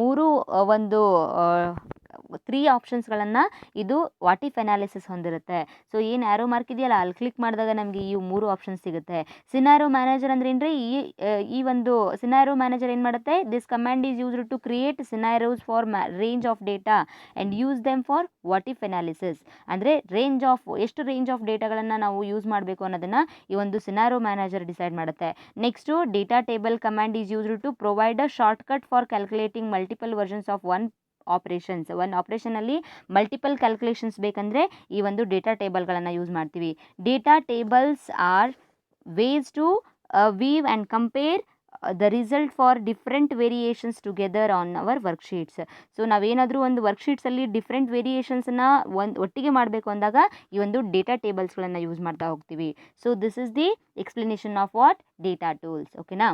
ಮೂರು ಒಂದು 3 ಆಪ್ಷನ್ಸ್ಗಳನ್ನು ಇದು ವಾಟ್ ಇಫ್ ಅನಾಲಿಸಿಸ್ ಹೊಂದಿರುತ್ತೆ. ಸೊ ಏನು ಆ್ಯರೋ ಮಾರ್ಕ್ ಇದೆಯಲ್ಲ ಅಲ್ಲಿ ಕ್ಲಿಕ್ ಮಾಡಿದಾಗ ನಮಗೆ ಈ 3 ಆಪ್ಷನ್ಸ್ ಸಿಗುತ್ತೆ. ಸಿನಾರೋ ಮ್ಯಾನೇಜರ್ ಅಂದ್ರೆ ಏನ್ರಿ, ಈ ಒಂದು ಸಿನಾರೋ ಮ್ಯಾನೇಜರ್ ಏನು ಮಾಡುತ್ತೆ, this command is used to create scenarios for range of data and use them for what if analysis. ಅಂದರೆ ಎಷ್ಟು ರೇಂಜ್ ಆಫ್ ಡೇಟಾಗಳನ್ನು ನಾವು ಯೂಸ್ ಮಾಡಬೇಕು ಅನ್ನೋದನ್ನು ಈ ಒಂದು ಸಿನಾರೋ ಮ್ಯಾನೇಜರ್ ಡಿಸೈಡ್ ಮಾಡುತ್ತೆ. Next data table command is used to provide a shortcut for calculating multiple versions of one ಆಪ್ರೇಷನಲ್ಲಿ multiple calculations ಬೇಕಂದರೆ ಈ ಒಂದು ಡೇಟಾ ಟೇಬಲ್ಗಳನ್ನು ಯೂಸ್ ಮಾಡ್ತೀವಿ. Data tables are ways to view and compare the result for different variations together on our worksheets. So ನಾವೇನಾದರೂ ಒಂದು ವರ್ಕ್ಶೀಟ್ಸಲ್ಲಿ different ವೇರಿಯೇಷನ್ಸನ್ನು ಒಟ್ಟಿಗೆ ಮಾಡಬೇಕು ಅಂದಾಗ ಈ ಒಂದು ಡೇಟಾ ಟೇಬಲ್ಸ್ಗಳನ್ನು ಯೂಸ್ ಮಾಡ್ತಾ ಹೋಗ್ತೀವಿ. So this is the explanation of what data tools. ಓಕೆನಾ.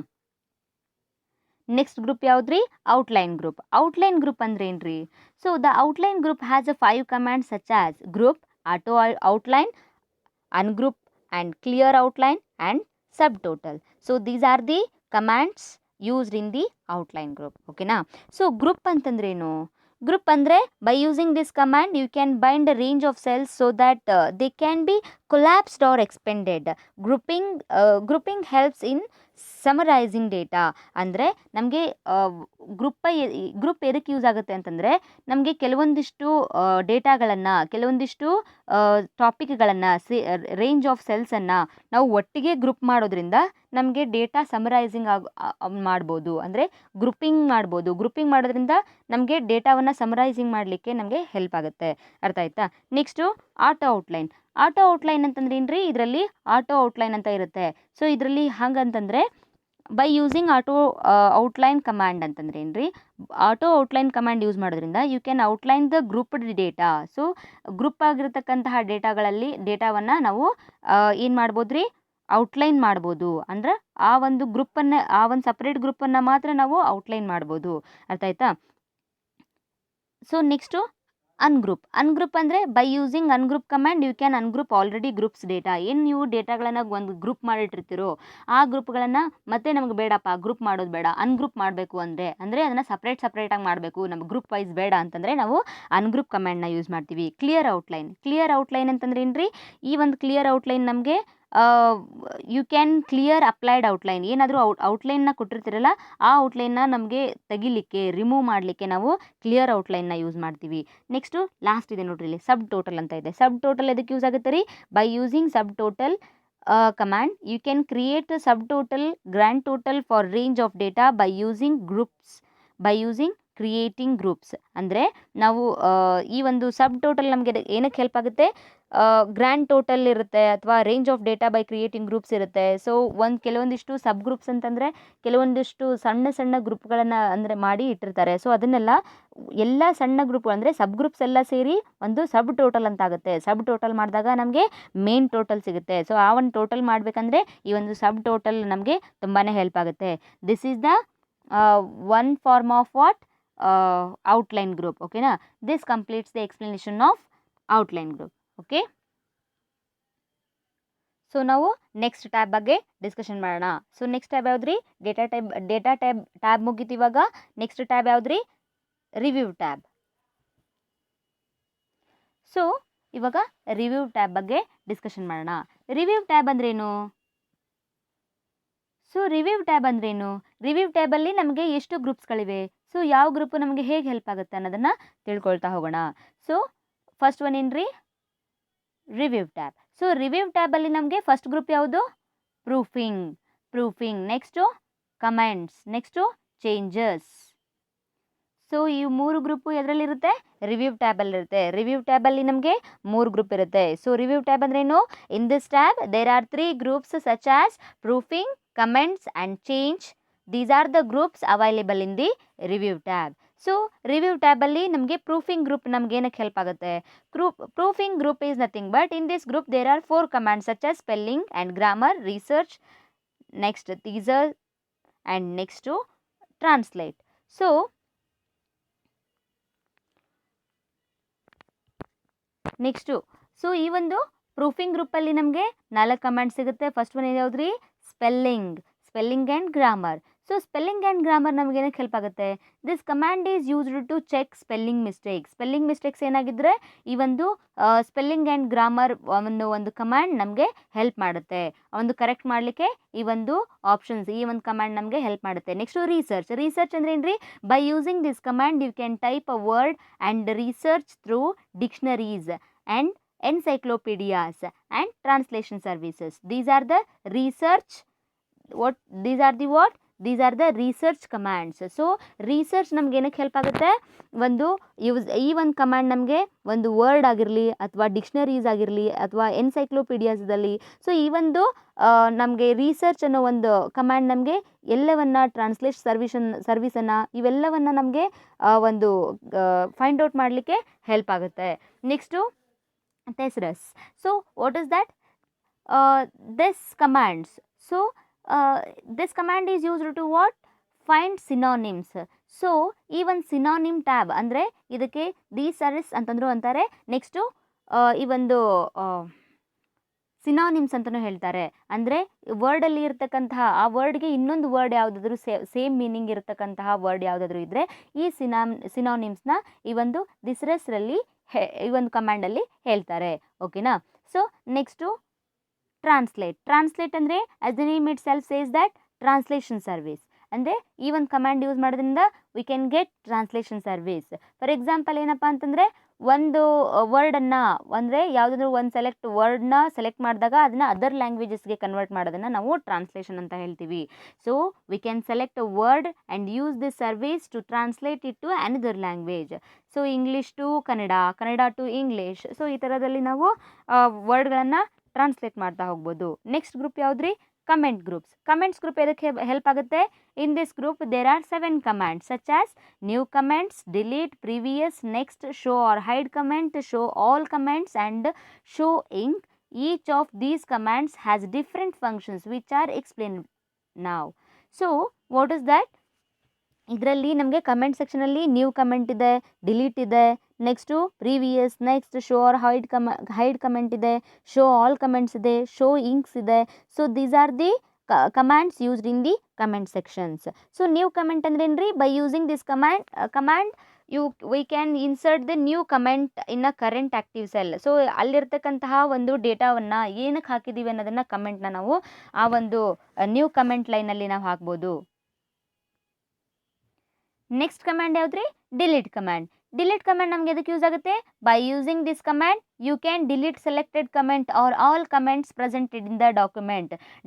ನೆಕ್ಸ್ಟ್ ಗ್ರೂಪ್ ಯಾವುದ್ರಿ, ಔಟ್ಲೈನ್ ಗ್ರೂಪ್. ಔಟ್ಲೈನ್ ಗ್ರೂಪ್ ಅಂದ್ರೆ ಏನ್ರಿ, so the outline group has a 5 commands such as group, auto outline, ungroup and clear outline and subtotal. So these are the commands used in the outline group. ಓಕೆನಾ. So group ಅಂತಂದ್ರೇನು, group ಅಂದರೆ by using this command you can bind a range of cells so that they can be collapsed or expanded. Grouping helps in summarising data. ಅಂದರೆ ನಮಗೆ group ಎದಕ್ಕೆ use ಆಗುತ್ತೆ ಅಂತಂದರೆ ನಮಗೆ ಕೆಲವೊಂದಿಷ್ಟು ಡೇಟಾಗಳನ್ನು, ಕೆಲವೊಂದಿಷ್ಟು ಟಾಪಿಕ್ಗಳನ್ನು, ರೇಂಜ್ ಆಫ್ ಸೆಲ್ಸನ್ನು ನಾವು ಒಟ್ಟಿಗೆ ಗ್ರೂಪ್ ಮಾಡೋದ್ರಿಂದ ನಮಗೆ ಡೇಟಾ ಸಮರೈಸಿಂಗ್ ಮಾಡ್ಬೋದು, ಅಂದರೆ ಗ್ರೂಪಿಂಗ್ ಮಾಡ್ಬೋದು. ಗ್ರೂಪಿಂಗ್ ಮಾಡೋದ್ರಿಂದ ನಮಗೆ ಡೇಟಾವನ್ನು ಸಮರೈಸಿಂಗ್ ಮಾಡಲಿಕ್ಕೆ ನಮಗೆ ಹೆಲ್ಪ್ ಆಗುತ್ತೆ. ಅರ್ಥ ಆಯ್ತಾ. Next auto outline. Auto outline ಅಂತಂದ್ರೆ ಏನ್ರಿ, ಇದರಲ್ಲಿ ಆಟೋ ಔಟ್ಲೈನ್ ಅಂತ ಇರುತ್ತೆ. ಸೊ ಇದರಲ್ಲಿ ಹಂಗಂತಂದರೆ by using auto outline command ಅಂತಂದ್ರೆ ಏನ್ರಿ, ಆಟೋ ಔಟ್ಲೈನ್ ಕಮಾಂಡ್ ಯೂಸ್ ಮಾಡೋದ್ರಿಂದ you can outline the grouped data. So group ಆಗಿರತಕ್ಕಂತಹ ಡೇಟಾವನ್ನು ನಾವು ಏನು ಮಾಡ್ಬೋದು ರೀ, ಔಟ್ಲೈನ್ ಮಾಡ್ಬೋದು. ಅಂದ್ರೆ ಆ ಒಂದು ಗ್ರೂಪನ್ನು, ಆ ಒಂದು ಸಪ್ರೇಟ್ ಗ್ರೂಪನ್ನು ಮಾತ್ರ ನಾವು ಔಟ್ಲೈನ್ ಮಾಡ್ಬೋದು. ಅರ್ಥ ಆಯ್ತಾ. ಸೊ ನೆಕ್ಸ್ಟು ಅನ್ಗ್ರೂಪ್ ಅಂದರೆ by using ungroup command you can ungroup already groups data. ಏನು ನೀವು ಡೇಟಾಗಳನ್ನು ಒಂದು ಗ್ರೂಪ್ ಮಾಡಿಟ್ಟಿರ್ತೀರೋ ಆ ಗ್ರೂಪ್ಗಳನ್ನು ಮತ್ತೆ ನಮಗೆ ಬೇಡಪ್ಪ ಗ್ರೂಪ್ ಮಾಡೋದು ಬೇಡ, ಅನ್ಗ್ರೂಪ್ ಮಾಡಬೇಕು ಅಂದರೆ ಅದನ್ನು ಸಪ್ರೇಟಾಗಿ ಮಾಡಬೇಕು, ನಮಗೆ ಗ್ರೂಪ್ ವೈಸ್ ಬೇಡ ಅಂತಂದರೆ ನಾವು ಅನ್ಗ್ರೂಪ್ ಕಮಾಂಡ್ನ ಯೂಸ್ ಮಾಡ್ತೀವಿ. ಕ್ಲಿಯರ್ ಔಟ್ಲೈನ್ ಅಂತಂದ್ರೆ ಏನ್ರಿ, ಈ ಒಂದು ಕ್ಲಿಯರ್ ಔಟ್ಲೈನ್ ನಮಗೆ you can clear applied outline. ಏನಾದರೂ ಔಟ್ಲೈನ್ನ ಕೊಟ್ಟಿರ್ತೀರಲ್ಲ ಆ ಔಟ್ಲೈನ್ನ ನಮಗೆ ತೆಗಿಲಿಕ್ಕೆ, ರಿಮೂವ್ ಮಾಡಲಿಕ್ಕೆ ನಾವು ಕ್ಲಿಯರ್ ಔಟ್ಲೈನ್ನ ಯೂಸ್ ಮಾಡ್ತೀವಿ. ನೆಕ್ಸ್ಟು ಲಾಸ್ಟ್ ಇದೆ ನೋಡ್ರಿ, ಇಲ್ಲಿ ಸಬ್ ಟೋಟಲ್ ಅಂತ ಇದೆ. ಸಬ್ ಟೋಟಲ್ ಎದಕ್ಕೆ ಯೂಸ್ ಆಗುತ್ತೆ ರೀ, by using subtotal command you can create subtotal, grand total for range of data by using creating groups. ಅಂದರೆ ನಾವು ಈ ಒಂದು ಸಬ್ ಟೋಟಲ್ ನಮಗೆ ಏನಕ್ಕೆ ಹೆಲ್ಪ್ ಆಗುತ್ತೆ, ಗ್ರ್ಯಾಂಡ್ ಟೋಟಲ್ ಇರುತ್ತೆ ಅಥವಾ range of data by creating groups ಇರುತ್ತೆ. ಸೊ ಕೆಲವೊಂದಿಷ್ಟು ಸಬ್ ಗ್ರೂಪ್ಸ್ ಅಂತಂದರೆ ಕೆಲವೊಂದಿಷ್ಟು ಸಣ್ಣ ಗ್ರೂಪ್ಗಳನ್ನು ಅಂದರೆ ಮಾಡಿ ಇಟ್ಟಿರ್ತಾರೆ. ಸೊ ಅದನ್ನೆಲ್ಲ ಎಲ್ಲ ಸಣ್ಣ ಗ್ರೂಪ್ ಅಂದರೆ ಸಬ್ ಗ್ರೂಪ್ಸ್ ಎಲ್ಲ ಸೇರಿ ಒಂದು ಸಬ್ ಟೋಟಲ್ ಅಂತ ಆಗುತ್ತೆ. ಸಬ್ ಟೋಟಲ್ ಮಾಡಿದಾಗ ನಮಗೆ ಮೇನ್ ಟೋಟಲ್ ಸಿಗುತ್ತೆ. ಸೊ ಆ ಒಂದು ಟೋಟಲ್ ಮಾಡಬೇಕಂದ್ರೆ ಈ ಒಂದು ಸಬ್ ಟೋಟಲ್ ನಮಗೆ ತುಂಬಾ ಹೆಲ್ಪ್ ಆಗುತ್ತೆ. This is the one form of what outline group. ಓಕೆನಾ. This completes the explanation of outline group. Okay. So ನಾವು ನೆಕ್ಸ್ಟ್ ಟ್ಯಾಬ್ ಬಗ್ಗೆ ಡಿಸ್ಕಷನ್ ಮಾಡೋಣ. ಸೊ ನೆಕ್ಸ್ಟ್ ಟ್ಯಾಬ್ ಯಾವ್ದ್ರಿ, ಡೇಟಾ ಟ್ಯಾಬ್ ಮುಗೀತು. ಇವಾಗ ನೆಕ್ಸ್ಟ್ ಟ್ಯಾಬ್ ಯಾವ್ದ್ರಿ, ರಿವ್ಯೂ ಟ್ಯಾಬ್. ಸೊ ಇವಾಗ review tab ಬಗ್ಗೆ ಡಿಸ್ಕಷನ್ ಮಾಡೋಣ. ರಿವ್ಯೂ ಟ್ಯಾಬ್ ಅಂದ್ರೇನು, ರಿವ್ಯೂ ಟ್ಯಾಬಲ್ಲಿ ನಮಗೆ ಎಷ್ಟು ಗ್ರೂಪ್ಸ್ಗಳಿವೆ, ಸೊ ಯಾವ ಗ್ರೂಪು ನಮಗೆ ಹೇಗೆ ಹೆಲ್ಪ್ ಆಗುತ್ತೆ ಅನ್ನೋದನ್ನು ತಿಳ್ಕೊಳ್ತಾ ಹೋಗೋಣ. ಸೊ ಫಸ್ಟ್ ಒನ್ ಏನ್ರಿ, ರಿವ್ಯೂ ಟ್ಯಾಬ್. ಸೊ ರಿವ್ಯೂ ಟ್ಯಾಬಲ್ಲಿ ನಮಗೆ ಫಸ್ಟ್ ಗ್ರೂಪ್ ಯಾವುದು, proofing. Next comments, next changes. So ಈ 3 ಗ್ರೂಪು ಎದರಲ್ಲಿರುತ್ತೆ, ರಿವ್ಯೂ ಟ್ಯಾಬಲ್ಲಿರುತ್ತೆ. ರಿವ್ಯೂ ಟ್ಯಾಬಲ್ಲಿ ನಮಗೆ 3 ಗ್ರೂಪ್ ಇರುತ್ತೆ. ಸೊ ರಿವ್ಯೂ ಟ್ಯಾಬ್ ಅಂದ್ರೇನು, in this tab there are 3 groups such as proofing, comments and change. These are the groups available in the review tab. So review ಟ್ಯಾಬಲ್ಲಿ ನಮಗೆ ಪ್ರೂಫಿಂಗ್ ಗ್ರೂಪ್ ನಮ್ಗೆ ಏನಕ್ಕೆ ಹೆಲ್ಪ್ ಆಗುತ್ತೆ, proofing group is nothing but in this group there are 4 commands such as spelling and grammar, research, next thesaurus and next translate. So ಈ ಒಂದು proofing ಗ್ರೂಪಲ್ಲಿ ನಮಗೆ 4 command ಸಿಗುತ್ತೆ. ಫಸ್ಟ್ ಒನ್ ಯಾವ್ದು ರೀ, spelling and grammar. So spelling and grammar ನಮ್ಗೆ ಏನಕ್ಕೆ help ಆಗುತ್ತೆ? This command is used to check spelling mistakes ಏನಾಗಿದ್ದರೆ ಈ ಒಂದು ಸ್ಪೆಲ್ಲಿಂಗ್ ಆ್ಯಂಡ್ ಗ್ರಾಮರ್ ಒಂದು ಕಮ್ಯಾಂಡ್ ನಮಗೆ ಹೆಲ್ಪ್ ಮಾಡುತ್ತೆ. ಒಂದು ಕರೆಕ್ಟ್ ಮಾಡಲಿಕ್ಕೆ ಈ ಒಂದು ಆಪ್ಷನ್ಸ್, ಈ ಒಂದು ಕಮ್ಯಾಂಡ್ ನಮಗೆ ಹೆಲ್ಪ್ ಮಾಡುತ್ತೆ. ನೆಕ್ಸ್ಟು ರಿಸರ್ಚ್ ಅಂದ್ರೆ ಏನ್ರಿ? By using this command you can type a word and research through dictionaries and encyclopedias and translation services. These are the research research commands. So research ನಮ್ಗೆ ಏನಕ್ಕೆ help ಆಗುತ್ತೆ? ಈ ಒಂದು command ನಮಗೆ ಒಂದು ವರ್ಡ್ ಆಗಿರಲಿ ಅಥವಾ ಡಿಕ್ಷನರೀಸ್ ಆಗಿರಲಿ ಅಥವಾ ಎನ್ಸೈಕ್ಲೋಪೀಡಿಯಾಸ್ದಲ್ಲಿ, ಸೊ ಈ ಒಂದು ನಮಗೆ ರಿಸರ್ಚ್ ಅನ್ನೋ ಒಂದು ಕಮ್ಯಾಂಡ್ ನಮಗೆ ಎಲ್ಲವನ್ನ ಸರ್ವಿಸನ್ನು ಇವೆಲ್ಲವನ್ನು ನಮಗೆ ಒಂದು ಫೈಂಡ್ ಔಟ್ ಮಾಡಲಿಕ್ಕೆ ಹೆಲ್ಪ್ ಆಗುತ್ತೆ. Next thesaurus. So what is that? This commands. So this command is used to what? Find synonyms. So even synonym tab ಅಂದರೆ ಇದಕ್ಕೆ thesaurus ಅಂತಂದ್ರು ಅಂತಾರೆ. ನೆಕ್ಸ್ಟು ಈ ಒಂದು ಸಿನಾನಿಮ್ಸ್ ಅಂತಲೂ ಹೇಳ್ತಾರೆ. ಅಂದರೆ ವರ್ಡಲ್ಲಿ ಇರ್ತಕ್ಕಂತಹ ಆ ವರ್ಡ್ಗೆ ಇನ್ನೊಂದು ವರ್ಡ್ ಯಾವುದಾದ್ರೂ ಸೇಮ್ ಮೀನಿಂಗ್ ಇರತಕ್ಕಂತಹ ವರ್ಡ್ ಯಾವುದಾದ್ರೂ ಇದ್ದರೆ ಈ ಸಿನಾನಿಮ್ಸ್ನ ಈ ಒಂದು ದಿಸ್ರಸ್ರಲ್ಲಿ ಈ ಒಂದು ಕಮ್ಯಾಂಡಲ್ಲಿ ಹೇಳ್ತಾರೆ. ಓಕೆನಾ? ಸೊ ನೆಕ್ಸ್ಟು ಟ್ರಾನ್ಸ್ಲೇಟ್ ಅಂದರೆ as the name itself says that translation service. ಅಂದರೆ ಈ ಒಂದು ಕಮ್ಯಾಂಡ್ ಯೂಸ್ ಮಾಡೋದ್ರಿಂದ we can get translation service. For example ಏನಪ್ಪ ಅಂತಂದರೆ ಒಂದು ವರ್ಡನ್ನು ಅಂದರೆ ಯಾವುದಾದ್ರೂ ಒಂದು ವರ್ಡ್ನ ಸೆಲೆಕ್ಟ್ ಮಾಡಿದಾಗ ಅದನ್ನು ಅದರ್ ಲ್ಯಾಂಗ್ವೇಜಸ್ಗೆ ಕನ್ವರ್ಟ್ ಮಾಡೋದನ್ನು ನಾವು ಟ್ರಾನ್ಸ್ಲೇಷನ್ ಅಂತ ಹೇಳ್ತೀವಿ. So we can select a word and use this service to translate it to another language. So English to Kannada to English. So ಈ ಥರದಲ್ಲಿ ನಾವು ವರ್ಡ್ಗಳನ್ನು ಟ್ರಾನ್ಸ್ಲೇಟ್ ಮಾಡ್ತಾ ಹೋಗ್ಬೋದು. ನೆಕ್ಸ್ಟ್ ಗ್ರೂಪ್ ಯಾವುದ್ರಿ? ಕಮೆಂಟ್ಸ್ ಗ್ರೂಪ್ ಎದಕ್ಕೆ ಹೆಲ್ಪ್ ಆಗುತ್ತೆ? In this group there are 7 commands such as new comments, delete, previous, next, show or hide comment, show all comments and show ink. Each of these commands has different functions which are explained now. So what is that? ಇದರಲ್ಲಿ ನಮಗೆ comment ಸೆಕ್ಷನಲ್ಲಿ new comment ಇದೆ, delete ಇದೆ, next previous, next show or hide comment ಇದೆ, show all comments ಇದೆ, show inks ಇದೆ. So these are the commands used in the comment sections. So new comment ಅಂದ್ರೆ ಏನ್ರಿ? By using this command we can insert the new comment in a current active cell. So ಅಲ್ಲಿರ್ತಕ್ಕಂತಹ ಒಂದು ಡೇಟಾವನ್ನು ಏನಕ್ಕೆ ಹಾಕಿದ್ದೀವಿ ಅನ್ನೋದನ್ನು ಕಮೆಂಟ್ನ ನಾವು ಆ ಒಂದು ನ್ಯೂ ಕಮೆಂಟ್ ಲೈನಲ್ಲಿ ನಾವು ಹಾಕ್ಬೋದು. ನೆಕ್ಸ್ಟ್ ಕಮ್ಯಾಂಡ್ ಯಾವುದ್ರಿ? ಡಿಲೀಟ್ ಕಮ್ಯಾಂಡ್ ನಮಗೆ ಎದಕ್ಕೆ ಯೂಸ್ ಆಗುತ್ತೆ? By using this command you can delete selected comment or all comments presented in the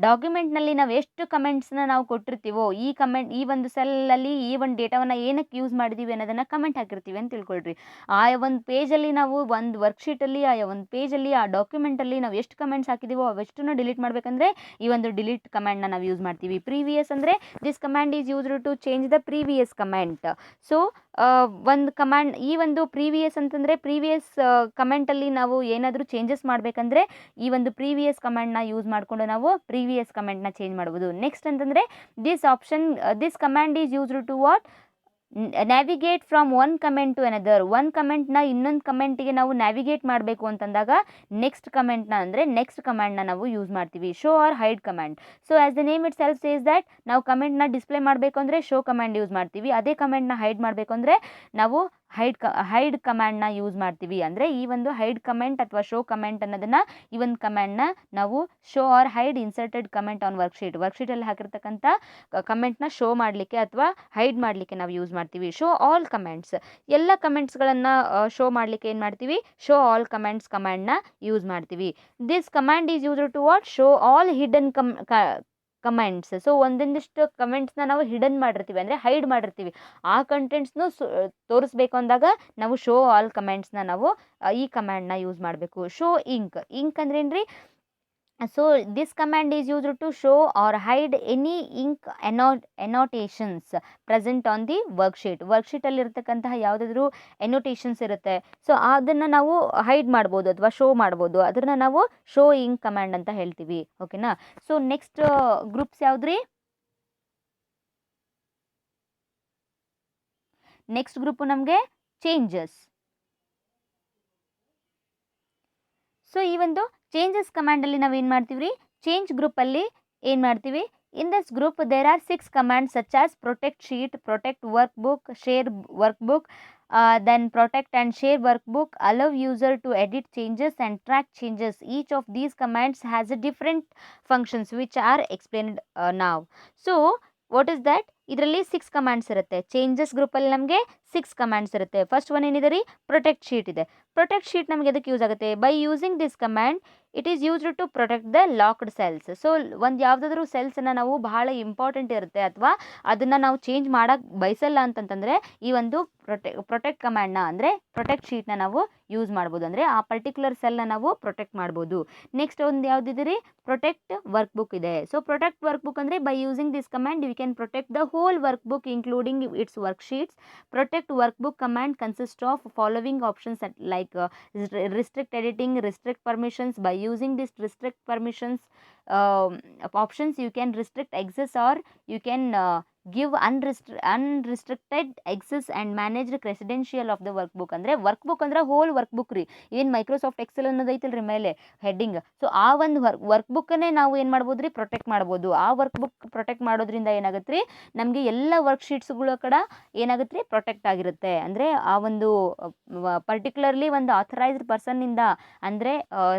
ಡಾಕ್ಯುಮೆಂಟ್ನಲ್ಲಿ ನಾವು ಎಷ್ಟು ಕಮೆಂಟ್ಸ್ನ ನಾವು ಕೊಟ್ಟಿರ್ತೀವೋ ಈ ಒಂದು ಸೆಲ್ಲಲ್ಲಿ ಈ ಒಂದು ಡೇಟಾವನ್ನು ಏನಕ್ಕೆ ಯೂಸ್ ಮಾಡಿದ್ದೀವಿ ಅನ್ನೋದನ್ನು ಕಮೆಂಟ್ ಹಾಕಿರ್ತೀವಿ ಅಂತ ತಿಳ್ಕೊಳ್ರಿ. ಆ ಒಂದು ಪೇಜಲ್ಲಿ ನಾವು ಒಂದು ವರ್ಕ್ಶೀಟಲ್ಲಿ ಒಂದು ಪೇಜಲ್ಲಿ ಆ ಡಾಕ್ಯುಮೆಂಟಲ್ಲಿ ನಾವು ಎಷ್ಟು ಕಮೆಂಟ್ಸ್ ಹಾಕಿದ್ದೀವೋ ಅವೆಷ್ಟನ್ನು ಡಿಲೀಟ್ ಮಾಡಬೇಕಂದ್ರೆ ಈ ಒಂದು ಡಿಲೀಟ್ ಕಮ್ಯಾಂಡ್ನ ನಾವು ಯೂಸ್ ಮಾಡ್ತೀವಿ. ಪ್ರೀವಿಯಸ್ ಅಂದರೆ this command is used to change the previous comment. So ಒಂದು ಕಮ್ಯಾಂಡ್ ಈ ಒಂದು ಪ್ರೀವಿಯಸ್ ಅಂತಂದರೆ ಪ್ರೀವಿಯಸ್ ಕಮೆಂಟಲ್ಲಿ ನಾವು ಏನಾದರೂ ಚೇಂಜಸ್ ಮಾಡಬೇಕಂದ್ರೆ ಈ ಒಂದು ಪ್ರೀವಿಯಸ್ ಕಮೆಂಟ್ನ ಯೂಸ್ ಮಾಡಿಕೊಂಡು ನಾವು ಪ್ರೀವಿಯಸ್ ಕಮೆಂಟ್ನ ಚೇಂಜ್ ಮಾಡ್ಬೋದು. ನೆಕ್ಸ್ಟ್ ಅಂತಂದರೆ this command is used to what? Navigate from one comment to another. ಒಂದು ಕಮೆಂಟ್ನ ಇನ್ನೊಂದು ಕಮೆಂಟಿಗೆ ನಾವು ನ್ಯಾವಿಗೇಟ್ ಮಾಡಬೇಕು ಅಂತಂದಾಗ ನೆಕ್ಸ್ಟ್ ಕಮ್ಯಾಂಡ್ನ ನಾವು ಯೂಸ್ ಮಾಡ್ತೀವಿ. Show or hide command. So as the name itself says that ನಾವು ಕಮೆಂಟ್ನ ಡಿಸ್ಪ್ಲೇ ಮಾಡಬೇಕು ಅಂದರೆ ಶೋ ಕಮ್ಯಾಂಡ್ ಯೂಸ್ ಮಾಡ್ತೀವಿ. ಅದೇ ಕಮೆಂಟ್ನ ಹೈಡ್ ಮಾಡಬೇಕು ಅಂದರೆ ನಾವು ಹೈಡ್ ಕಮ್ಯಾಂಡ್ನ ಯೂಸ್ ಮಾಡ್ತೀವಿ. ಅಂದರೆ ಈ ಒಂದು ಹೈಡ್ ಕಮೆಂಟ್ ಅಥವಾ ಶೋ ಕಮೆಂಟ್ ಅನ್ನೋದನ್ನು ಈ ಒಂದು ಕಮ್ಯಾಂಡ್ನ ನಾವು show or hide inserted comment on ವರ್ಕ್ಶೀಟಲ್ಲಿ ಹಾಕಿರ್ತಕ್ಕಂಥ ಕಮೆಂಟ್ನ ಶೋ ಮಾಡಲಿಕ್ಕೆ ಅಥವಾ ಹೈಡ್ ಮಾಡಲಿಕ್ಕೆ ನಾವು ಯೂಸ್ ಮಾಡ್ತೀವಿ. ಶೋ ಆಲ್ ಕಮೆಂಟ್ಸ್, ಎಲ್ಲ ಕಮೆಂಟ್ಸ್ಗಳನ್ನು ಶೋ ಮಾಡಲಿಕ್ಕೆ ಏನು ಮಾಡ್ತೀವಿ? ಶೋ ಆಲ್ ಕಮೆಂಟ್ಸ್ ಕಮ್ಯಾಂಡ್ನ ಯೂಸ್ ಮಾಡ್ತೀವಿ. This command is used to what? Show all hidden comments. So ಒಂದೊಂದಿಷ್ಟು ಕಮೆಂಟ್ಸ್ನ ನಾವು ಹಿಡನ್ ಮಾಡಿರ್ತೀವಿ ಅಂದರೆ ಹೈಡ್ ಮಾಡಿರ್ತೀವಿ. ಆ ಕಂಟೆಂಟ್ಸ್ನು ತೋರಿಸ್ಬೇಕು ಅಂದಾಗ ನಾವು ಶೋ ಆಲ್ ಕಮೆಂಟ್ಸ್ನ ನಾವು ಈ ಕಮ್ಯಾಂಡ್ನ ಯೂಸ್ ಮಾಡಬೇಕು. ಶೋ ಇಂಕ್ ಅಂದ್ರೆ ಏನ್ರಿ? So this command is used to show or hide any ink annotations present on the ವರ್ಕ್ಶೀಟಲ್ಲಿ ಇರತಕ್ಕಂತಹ ಯಾವುದಾದ್ರೂ ಎನೋಟೇಷನ್ಸ್ ಇರುತ್ತೆ. ಸೊ ಅದನ್ನು ನಾವು ಹೈಡ್ ಮಾಡ್ಬೋದು ಅಥವಾ ಶೋ ಮಾಡ್ಬೋದು. ಅದನ್ನು ನಾವು ಶೋ ಇಂಕ್ ಕಮ್ಯಾಂಡ್ ಅಂತ ಹೇಳ್ತೀವಿ. ಓಕೆನಾ? ಸೊ ನೆಕ್ಸ್ಟ್ ಗ್ರೂಪ್ಸ್ ಯಾವುದ್ರಿ? ನೆಕ್ಸ್ಟ್ ಗ್ರೂಪು ನಮಗೆ ಚೇಂಜಸ್. ಸೊ ಈ ಒಂದು ಚೇಂಜಸ್ ಕಮ್ಯಾಂಡಲ್ಲಿ ನಾವು ಏನು ಮಾಡ್ತೀವಿ ರೀ? ಚೇಂಜ್ ಗ್ರೂಪಲ್ಲಿ ಏನು ಮಾಡ್ತೀವಿ? In this group, there are 6 commands such as protect sheet, protect workbook, share workbook, then protect and share workbook, allow user to edit changes and track changes. Each of these commands has a different functions which are explained now. So what is that? ಇದರಲ್ಲಿ 6 commands ಇರುತ್ತೆ. Changes ಗ್ರೂಪಲ್ಲಿ ನಮಗೆ 6 commands ಇರುತ್ತೆ. First one ಏನಿದೆ ರೀ, protect sheet ಇದೆ. Protect sheet ನಮಗೆ ಎದಕ್ಕೆ ಯೂಸ್ ಆಗುತ್ತೆ? By using this command it is used to protect the locked cells. So ಒಂದು ಯಾವುದಾದ್ರೂ ಸೆಲ್ಸನ್ನು ನಾವು ಬಹಳ ಇಂಪಾರ್ಟೆಂಟ್ ಇರುತ್ತೆ ಅಥವಾ ಅದನ್ನು ನಾವು ಚೇಂಜ್ ಮಾಡೋಕ್ಕೆ ಬಯಸಲ್ಲ ಅಂತಂತಂದರೆ ಈ ಒಂದು ಪ್ರೊಟೆಕ್ಟ್ ಕಮಾಂಡ್ನ ಅಂದರೆ ಪ್ರೊಟೆಕ್ಟ್ ಶೀಟ್ನ ನಾವು ಯೂಸ್ ಮಾಡ್ಬೋದು. ಅಂದರೆ ಆ ಪರ್ಟಿಕ್ಯುಲರ್ ಸೆಲ್ನ ನಾವು ಪ್ರೊಟೆಕ್ಟ್ ಮಾಡ್ಬೋದು. ನೆಕ್ಸ್ಟ್ ಒಂದು ಯಾವುದಿದೆ ರೀ, ಪ್ರೊಟೆಕ್ಟ್ ವರ್ಕ್ ಬುಕ್ ಇದೆ. ಸೊ ಪ್ರೊಟೆಕ್ಟ್ ವರ್ಕ್ ಬುಕ್ ಅಂದರೆ by using this command we can protect the whole work book including it's work sheets. Protect workbook command consists of following options like restrict editing, restrict permissions. By using this restrict permissions options, you can restrict access or you can give unrestricted access and manage the credential of the workbook. ಅಂದರೆ workbook ಅಂದರೆ hole workbook ರೀ. ಏನು Microsoft Excel ಅನ್ನೋದು ಐತಲ್ಲ ರೀ ಮೇಲೆ heading. So ಆ ಒಂದು ವರ್ಕ್ಬುಕ್ಕನ್ನೇ ನಾವು ಏನು ಮಾಡ್ಬೋದು ರೀ, ಪ್ರೊಟೆಕ್ಟ್ ಮಾಡ್ಬೋದು. ಆ ವರ್ಕ್ಬುಕ್ ಪ್ರೊಟೆಕ್ಟ್ ಮಾಡೋದ್ರಿಂದ ಏನಾಗುತ್ತೆ ರೀ, ನಮಗೆ ಎಲ್ಲ ವರ್ಕ್ಶೀಟ್ಸ್ಗಳು ಕೂಡ ಏನಾಗುತ್ತೆ ರೀ, ಪ್ರೊಟೆಕ್ಟ್ ಆಗಿರುತ್ತೆ. ಅಂದರೆ ಆ ಒಂದು ಪರ್ಟಿಕ್ಯುಲರ್ಲಿ ಒಂದು ಆಥರೈಸ್ಡ್ ಪರ್ಸನ್ನಿಂದ ಅಂದರೆ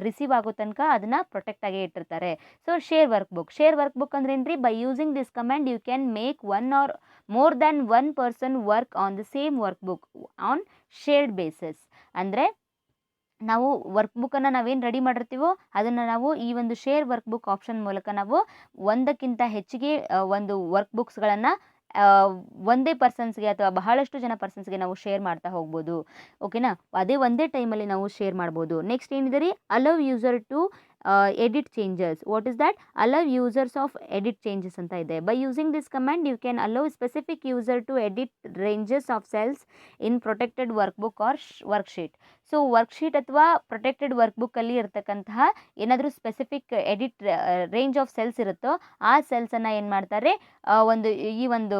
ರಿಸೀವ್ ಆಗೋ ತನಕ ಅದನ್ನು ಪ್ರೊಟೆಕ್ಟ್ ಆಗೇ ಇಟ್ಟಿರ್ತಾರೆ. ಸೊ ಶೇರ್ ವರ್ಕ್ಬುಕ್ ಅಂದ್ರೆ ಏನು ರೀ, by using this command you can make one or more than one person work on the same workbook on shared basis. ಅಂದರೆ ನಾವು ವರ್ಕ್ಬುಕ್ಕನ್ನು ನಾವೇನು ರೆಡಿ ಮಾಡಿರ್ತೀವೋ ಅದನ್ನು ನಾವು ಈ ಒಂದು ಶೇರ್ ವರ್ಕ್ಬುಕ್ ಆಪ್ಷನ್ ಮೂಲಕ ನಾವು ಒಂದಕ್ಕಿಂತ ಹೆಚ್ಚಿಗೆ ಒಂದು ವರ್ಕ್ಬುಕ್ಸ್ಗಳನ್ನು ಒಂದೇ ಪರ್ಸನ್ಸ್ಗೆ ಅಥವಾ ಬಹಳಷ್ಟು ಜನ ಪರ್ಸನ್ಸ್ಗೆ ನಾವು ಶೇರ್ ಮಾಡ್ತಾ ಹೋಗ್ಬೋದು. ಓಕೆನಾ, ಅದೇ ಒಂದೇ ಟೈಮಲ್ಲಿ ನಾವು ಶೇರ್ ಮಾಡ್ಬೋದು. ನೆಕ್ಸ್ಟ್ ಏನಿದೆ ರೀ, allow user to edit changes. What is that? Allow users of edit changes ಅಂತ ಇದೆ. By using this command you can allow specific user to edit ranges of cells in protected workbook or worksheet. So worksheet ಅಥವಾ protected ವರ್ಕ್ಬುಕ್ಕಲ್ಲಿ ಇರ್ತಕ್ಕಂತಹ ಏನಾದರೂ specific edit range of cells ಇರುತ್ತೋ ಆ ಸೆಲ್ಸನ್ನು ಏನು ಮಾಡ್ತಾರೆ, ಈ ಒಂದು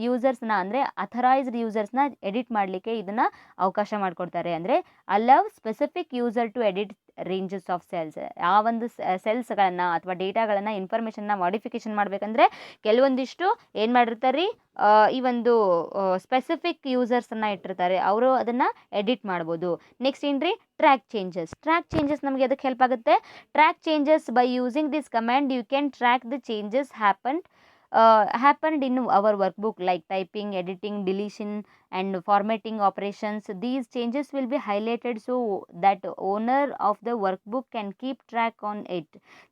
ಯೂಸರ್ಸ್ನ ಅಂದರೆ ಅಥರೈಸ್ಡ್ ಯೂಸರ್ಸ್ನ ಎಡಿಟ್ ಮಾಡಲಿಕ್ಕೆ ಇದನ್ನು ಅವಕಾಶ ಮಾಡಿಕೊಡ್ತಾರೆ. ಅಂದರೆ allow specific user to edit ranges of cells. ಆ ಒಂದು ಸೆಲ್ಸ್ಗಳನ್ನು ಅಥವಾ ಡೇಟಾಗಳನ್ನು ಇನ್ಫಾರ್ಮೇಷನ್ನ ಮಾಡಿಫಿಕೇಶನ್ ಮಾಡಬೇಕಂದ್ರೆ ಕೆಲವೊಂದಿಷ್ಟು ಏನು ಮಾಡಿರ್ತಾರೆ ರೀ, ಈ ಒಂದು ಸ್ಪೆಸಿಫಿಕ್ ಯೂಸರ್ಸನ್ನು ಇಟ್ಟಿರ್ತಾರೆ, ಅವರು ಅದನ್ನು ಎಡಿಟ್ ಮಾಡ್ಬೋದು. ನೆಕ್ಸ್ಟ್ ಏನು ರೀ, ಟ್ರ್ಯಾಕ್ ಚೇಂಜಸ್ ನಮಗೆ ಅದಕ್ಕೆ ಹೆಲ್ಪ್ ಆಗುತ್ತೆ. Track changes by using this command you can track the changes happened in our workbook like typing, editing, deletion and formatting operations. These changes will be highlighted so that owner of the workbook can keep track on it.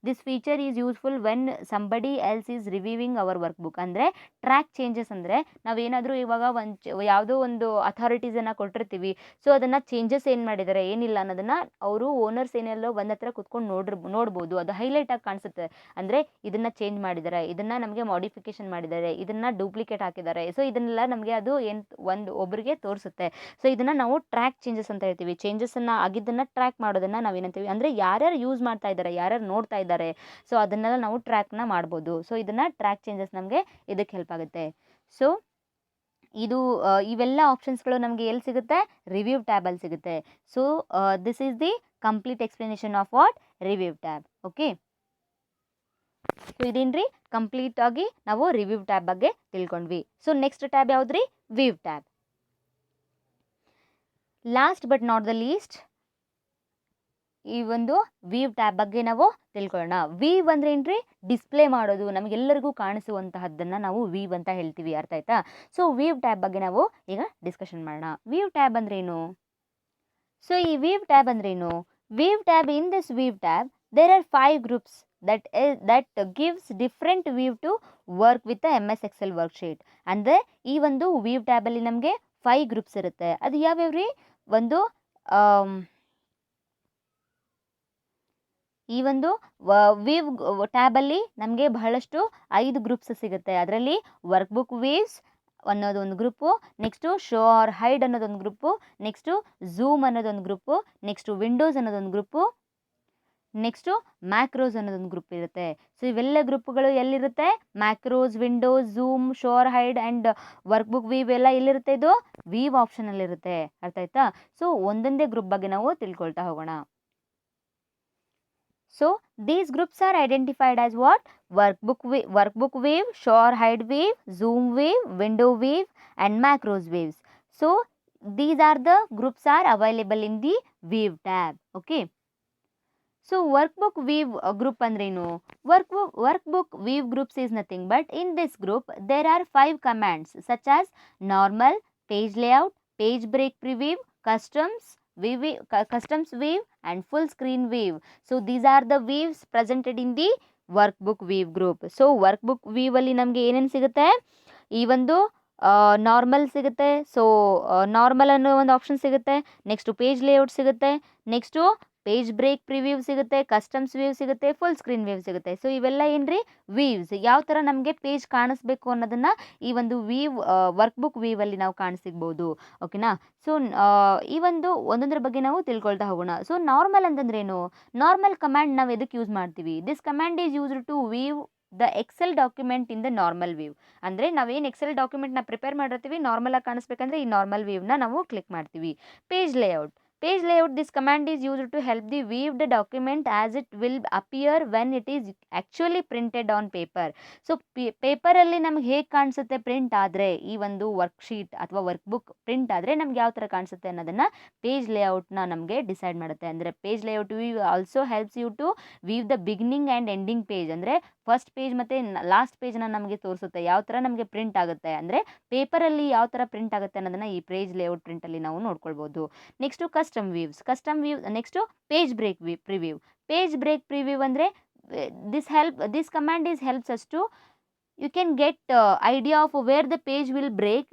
This feature is useful when somebody else is reviewing our workbook. ಅಂದರೆ track changes ಅಂದರೆ ನಾವೇನಾದರೂ ಇವಾಗ ಯಾವುದೋ ಒಂದು ಅಥಾರಿಟೀಸನ್ನು ಕೊಟ್ಟಿರ್ತೀವಿ, so ಅದನ್ನು changes ಏನು ಮಾಡಿದ್ದಾರೆ ಏನಿಲ್ಲ ಅನ್ನೋದನ್ನು ಅವರು ಓನರ್ಸ್ ಏನೆಲ್ಲೋ ಒಂದು ಹತ್ರ ಕುತ್ಕೊಂಡು ನೋಡ್ಬೋದು. ಅದು ಹೈಲೈಟ್ ಆಗಿ ಕಾಣಿಸುತ್ತೆ. ಅಂದರೆ ಇದನ್ನು ಚೇಂಜ್ ಮಾಡಿದ್ದಾರೆ, ಇದನ್ನು ನಮಗೆ ಮಾಡಿಫಿಕೇಶನ್ ಮಾಡಿದ್ದಾರೆ, ಇದನ್ನು ಡೂಪ್ಲಿಕೇಟ್ ಹಾಕಿದ್ದಾರೆ. ಸೊ ಇದನ್ನೆಲ್ಲ ನಮಗೆ ಅದು ಏನು ಒಬ್ಬರಿಗೆ ತೋರಿಸುತ್ತೆ. ಸೊ ಇದನ್ನು ನಾವು ಟ್ರ್ಯಾಕ್ ಚೇಂಜಸ್ ಅಂತ ಹೇಳ್ತೀವಿ. ಚೇಂಜಸ್ಸನ್ನು ಆಗಿದ್ದನ್ನು ಟ್ರ್ಯಾಕ್ ಮಾಡೋದನ್ನು ನಾವೇನಂತೀವಿ ಅಂದರೆ ಯಾರ್ಯಾರು ಯೂಸ್ ಮಾಡ್ತಾ ಇದ್ದಾರೆ, ಯಾರ್ಯಾರು ನೋಡ್ತಾ ಇದ್ದಾರೆ, ಸೊ ಅದನ್ನೆಲ್ಲ ನಾವು ಟ್ರ್ಯಾಕ್ನ ಮಾಡ್ಬೋದು. ಸೊ ಇದನ್ನು ಟ್ರ್ಯಾಕ್ ಚೇಂಜಸ್ ನಮಗೆ ಇದಕ್ಕೆ ಹೆಲ್ಪ್ ಆಗುತ್ತೆ. ಸೊ ಇದು ಇವೆಲ್ಲ ಆಪ್ಷನ್ಸ್ಗಳು ನಮಗೆ ಎಲ್ಲಿ ಸಿಗುತ್ತೆ, ರಿವ್ಯೂ ಟ್ಯಾಬಲ್ಲಿ ಸಿಗುತ್ತೆ. So this is the complete explanation of what review tab. Okay, so ಇದೇನ್ರಿ ಕಂಪ್ಲೀಟ್ ಆಗಿ ನಾವು ರಿವ್ಯೂ ಟ್ಯಾಬ್ ಬಗ್ಗೆ ತಿಳ್ಕೊಂಡ್ವಿ. ಸೊ ನೆಕ್ಸ್ಟ್ ಟ್ಯಾಬ್ ಯಾವ್ದ್ರಿ, view tab. Last but not the least ಈ ಒಂದು ವ್ಯೂ ಟ್ಯಾಬ್ ಬಗ್ಗೆ ನಾವು ತಿಳ್ಕೊಳ್ಳೋಣ. ವೀವ್ ಅಂದ್ರೆ ಏನ್ರಿ, ಡಿಸ್ಪ್ಲೇ ಮಾಡೋದು, ನಮಗೆಲ್ಲರಿಗೂ ಕಾಣಿಸುವಂತಹದ್ದನ್ನು ನಾವು ವೀವ್ ಅಂತ ಹೇಳ್ತೀವಿ. ಅರ್ಥ ಆಯ್ತಾ? ಸೊ ವ್ಯೂ ಟ್ಯಾಬ್ ಬಗ್ಗೆ ನಾವು ಈಗ ಡಿಸ್ಕಷನ್ ಮಾಡೋಣ. ವ್ಯೂ ಟ್ಯಾಬ್ ಅಂದ್ರೇನು? ಸೊ ಈ ವ್ಯೂ ಟ್ಯಾಬ್ ಅಂದ್ರೇನು? View tab, in this view tab there are 5 groups that gives different view to work with the MS Excel worksheet. ಅಂದರೆ ಈ ಒಂದು ವ್ಯೂ ಟ್ಯಾಬಲ್ಲಿ ನಮಗೆ 5 ಗ್ರೂಪ್ಸ್ ಇರುತ್ತೆ. ಅದು ಯಾವ್ಯಾವ್ರಿ? ಒಂದು ಈ ಒಂದು ವ್ಯೂ ಟ್ಯಾಬಲ್ಲಿ ನಮಗೆ ಬಹಳಷ್ಟು 5 ಗ್ರೂಪ್ಸ್ ಸಿಗುತ್ತೆ. ಅದರಲ್ಲಿ ವರ್ಕ್ಬುಕ್ ವ್ಯೂಸ್ ಅನ್ನೋದು ಒಂದು group, next show or hide ಅನ್ನೋದೊಂದು ಗ್ರೂಪು, ನೆಕ್ಸ್ಟು ಝೂಮ್ ಅನ್ನೋದೊಂದು ಗ್ರೂಪು, ನೆಕ್ಸ್ಟು ವಿಂಡೋಸ್ ಅನ್ನೋದೊಂದು ಗ್ರೂಪು, ನೆಕ್ಸ್ಟು ಮ್ಯಾಕ್ರೋಸ್ ಅನ್ನೋದೊಂದು ಗ್ರೂಪ್ ಇರುತ್ತೆ. ಸೊ ಇವೆಲ್ಲ ಗ್ರೂಪ್ಗಳು ಎಲ್ಲಿರುತ್ತೆ? Macros, windows, zoom, show or hide and workbook view ಎಲ್ಲ ಎಲ್ಲಿರುತ್ತೆ? ಇದು ವೀವ್ ಆಪ್ಷನಲ್ಲಿರುತ್ತೆ. ಅರ್ಥ ಆಯ್ತಾ? ಸೊ ಒಂದೊಂದೇ ಗ್ರೂಪ್ ಬಗ್ಗೆ ನಾವು ತಿಳ್ಕೊಳ್ತಾ ಹೋಗೋಣ. So these groups are identified as what? Workbook wave, show or hide wave, zoom wave, window wave, and macros waves. So these are the groups are available in the wave tab. Okay. So workbook weave group ಅಂದ್ರೇನು? Workbook weave groups is nothing but in this group there are 5 commands such as normal, page layout, page break preview, customs weave and full screen weave. So these are the weaves presented in the workbook weave group. So workbook weave ಅಲ್ಲಿ ನಮಗೆ ಏನೇನು ಸಿಗುತ್ತೆ? ಈ ಒಂದು normal ಸಿಗುತ್ತೆ. So normal ಅನ್ನೋ ಒಂದು option ಸಿಗುತ್ತೆ. ನೆಕ್ಸ್ಟು ಪೇಜ್ ಲೇಔಟ್ ಸಿಗುತ್ತೆ. ನೆಕ್ಸ್ಟು ಪೇಜ್ ಬ್ರೇಕ್ ಪ್ರಿವ್ಯೂ ಸಿಗುತ್ತೆ, ಕಸ್ಟಮ್ಸ್ ವ್ಯೂ ಸಿಗುತ್ತೆ, ಫುಲ್ ಸ್ಕ್ರೀನ್ ವ್ಯೂ ಸಿಗುತ್ತೆ. ಸೊ ಇವೆಲ್ಲ ಏನ್ರಿ ವೀವ್ಸ್. ಯಾವ ಥರ ನಮಗೆ ಪೇಜ್ ಕಾಣಿಸ್ಬೇಕು ಅನ್ನೋದನ್ನು ಈ ಒಂದು ವರ್ಕ್ಬುಕ್ ವೀವಲ್ಲಿ ನಾವು ಕಾಣಿಸಿಗ್ಬೋದು. ಓಕೆನಾ. ಸೊ ಈ ಒಂದೊಂದರ ಬಗ್ಗೆ ನಾವು ತಿಳ್ಕೊಳ್ತಾ ಹೋಗೋಣ. ಸೊ ನಾರ್ಮಲ್ ಅಂತಂದ್ರೇನು? ನಾರ್ಮಲ್ ಕಮಾಂಡ್ ನಾವು ಎದಕ್ಕೆ ಯೂಸ್ ಮಾಡ್ತೀವಿ? This command is used to view the Excel document in the normal view. ಅಂದರೆ ನಾವೇನು ಎಕ್ಸೆಲ್ ಡಾಕ್ಯುಮೆಂಟ್ನ ಪ್ರಿಪೇರ್ ಮಾಡಿರ್ತೀವಿ, ನಾರ್ಮಲ್ ಆಗಿ ಕಾಣಿಸ್ಬೇಕಂದ್ರೆ ಈ ನಾರ್ಮಲ್ ವ್ಯೂನ ನಾವು ಕ್ಲಿಕ್ ಮಾಡ್ತೀವಿ. Page layout. This command is used to help the viewed document as it will appear when it is actually printed on paper. So ಪೇಪರಲ್ಲಿ ನಮ್ಗೆ ಹೇಗೆ ಕಾಣಿಸುತ್ತೆ ಪ್ರಿಂಟ್ ಆದರೆ, ಈ ಒಂದು ವರ್ಕ್ಶೀಟ್ ಅಥವಾ ವರ್ಕ್ಬುಕ್ ಪ್ರಿಂಟ್ ಆದರೆ ನಮ್ಗೆ ಯಾವ ಥರ ಕಾಣಿಸುತ್ತೆ ಅನ್ನೋದನ್ನು ಪೇಜ್ ಲೇಔಟ್ನ ನಮಗೆ ಡಿಸೈಡ್ ಮಾಡುತ್ತೆ. ಅಂದರೆ page layout view also helps you to view the beginning and ending page. ಅಂದರೆ ಫಸ್ಟ್ ಪೇಜ್ ಮತ್ತು ಲಾಸ್ಟ್ ಪೇಜ್ನ ನಮಗೆ ತೋರಿಸುತ್ತೆ ಯಾವ ಥರ ನಮಗೆ ಪ್ರಿಂಟ್ ಆಗುತ್ತೆ. ಅಂದರೆ ಪೇಪರಲ್ಲಿ ಯಾವ ಥರ ಪ್ರಿಂಟ್ ಆಗುತ್ತೆ ಅನ್ನೋದನ್ನು ಈ ಪೇಜ್ ಲೇಔಟ್ ಪ್ರಿಂಟಲ್ಲಿ ನಾವು ನೋಡ್ಕೊಳ್ಬೋದು. Next custom views. Next page break preview. Page break preview ಅಂದರೆ this command helps us to you can get idea of where the page will break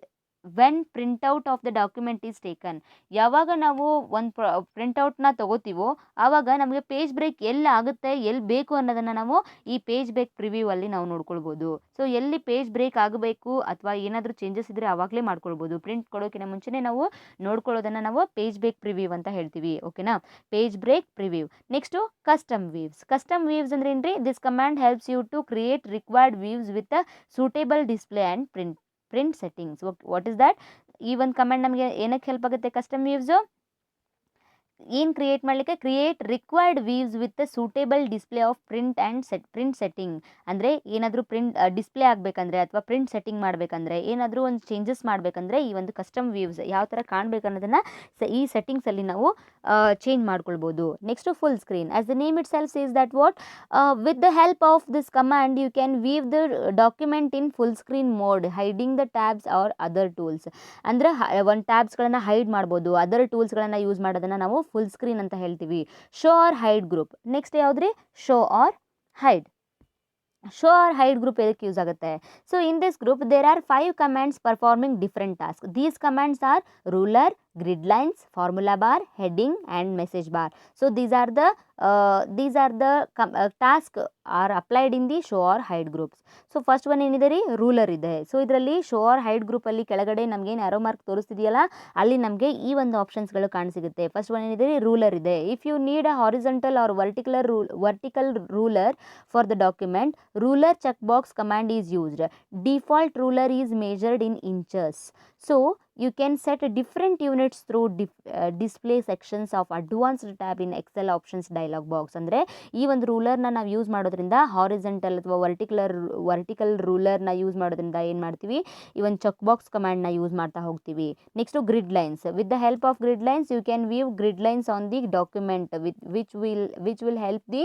when printout of the document is taken. ಯಾವಾಗ ನಾವು ಒಂದು ಪ್ರಿಂಟೌಟ್ನ ತಗೋತೀವೋ ಆವಾಗ ನಮಗೆ page break ಎಲ್ಲಿ ಆಗುತ್ತೆ, ಎಲ್ಲಿ ಬೇಕು ಅನ್ನೋದನ್ನು ನಾವು ಈ ಪೇಜ್ ಬ್ರೇಕ್ ಪ್ರಿವ್ಯೂ ಅಲ್ಲಿ ನಾವು ನೋಡ್ಕೊಳ್ಬೋದು. ಸೊ ಎಲ್ಲಿ ಪೇಜ್ ಬ್ರೇಕ್ ಆಗಬೇಕು ಅಥವಾ ಏನಾದರೂ ಚೇಂಜಸ್ ಇದ್ದರೆ ಆವಾಗಲೇ ಮಾಡ್ಕೊಳ್ಬೋದು. ಪ್ರಿಂಟ್ ಕೊಡೋಕ್ಕಿಂತ ಮುಂಚೆನೇ ನಾವು ನೋಡ್ಕೊಳ್ಳೋದನ್ನು ನಾವು ಪೇಜ್ ಬ್ರೇಕ್ ಪ್ರಿವ್ಯೂ ಅಂತ ಹೇಳ್ತೀವಿ. ಓಕೆನಾ. Page break preview. Next custom views. Custom views ಅಂದ್ರೆ ಏನ್ರಿ? This command helps you to create required views with a suitable display and print settings. What is that? ಈ ಒಂದು ಕಮೆಂಟ್ ನಮಗೆ ಏನಕ್ಕೆ ಹೆಲ್ಪ್ ಆಗುತ್ತೆ? ಕಸ್ಟಮ್ ವ್ಯೂವ್ಸು ಏನು ಕ್ರಿಯೇಟ್ ಮಾಡಲಿಕ್ಕೆ? Create required views with suitable display of print setting. ಅಂದರೆ ಏನಾದರೂ print display ಆಗಬೇಕಂದ್ರೆ ಅಥವಾ ಪ್ರಿಂಟ್ ಸೆಟ್ಟಿಂಗ್ ಮಾಡಬೇಕಂದ್ರೆ ಏನಾದರೂ ಒಂದು ಚೇಂಜಸ್ ಮಾಡಬೇಕಂದ್ರೆ ಈ ಒಂದು ಕಸ್ಟಮ್ ವೀವ್ಸ್ ಯಾವ ಥರ ಕಾಣಬೇಕು ಅನ್ನೋದನ್ನು ಈ ಸೆಟ್ಟಿಂಗ್ಸಲ್ಲಿ ನಾವು ಚೇಂಜ್ ಮಾಡ್ಕೊಳ್ಬೋದು. Next full screen. As the name itself says that what with the help of this command you can view the document in full screen mode hiding the tabs or other tools. ಅಂದರೆ ಒಂದು ಟ್ಯಾಬ್ಸ್ಗಳನ್ನು hide ಮಾಡ್ಬೋದು. Other ಟೂಲ್ಸ್ಗಳನ್ನು use ಮಾಡೋದನ್ನು ನಾವು full screen ಅಂತ ಹೇಳ್ತೀವಿ. Show or hide group. Next ಯಾವುದ್ರಿ? Show or hide. Show or hide group ಎದಕ್ಕೆ ಯೂಸ್ ಆಗುತ್ತೆ? So in this group there are 5 commands performing different task. These commands are ruler, grid lines, formula bar, heading and message bar. So these are the task are applied in the show or hide groups. So first one ಏನಿದೆ ರೀ? Ruler ಇದೆ. So ಇದರಲ್ಲಿ show or hide ಗ್ರೂಪಲ್ಲಿ ಕೆಳಗಡೆ ನಮಗೇನು arrow mark ತೋರಿಸ್ತಿದೆಯಲ್ಲ ಅಲ್ಲಿ ನಮಗೆ ಈ ಒಂದು ಆಪ್ಷನ್ಸ್ಗಳು ಕಾಣಿಸಿಗುತ್ತೆ. ಫಸ್ಟ್ ಒನ್ ಏನಿದೆ ರೀ? ರೂಲರ್ ಇದೆ. If you need a horizontal or vertical ruler for the document, ruler check box command is used. Default ruler is measured in inches. So you can set different units through display sections of advanced tab in Excel options dialog box. ಅಂದರೆ ಈ ಒಂದು ರೂಲರ್ನ ನಾವು use ಮಾಡೋದ್ರಿಂದ horizontal ಅಥವಾ vertical ರೂಲರ್ನ use ಮಾಡೋದ್ರಿಂದ ಏನು ಮಾಡ್ತೀವಿ? ಈ ಒಂದು ಚೆಕ್ ಬಾಕ್ಸ್ ಕಮಾಂಡ್ನ ಯೂಸ್ ಮಾಡ್ತಾ ಹೋಗ್ತೀವಿ. Next grid lines. With the help of grid lines you can view grid lines on the document which will help the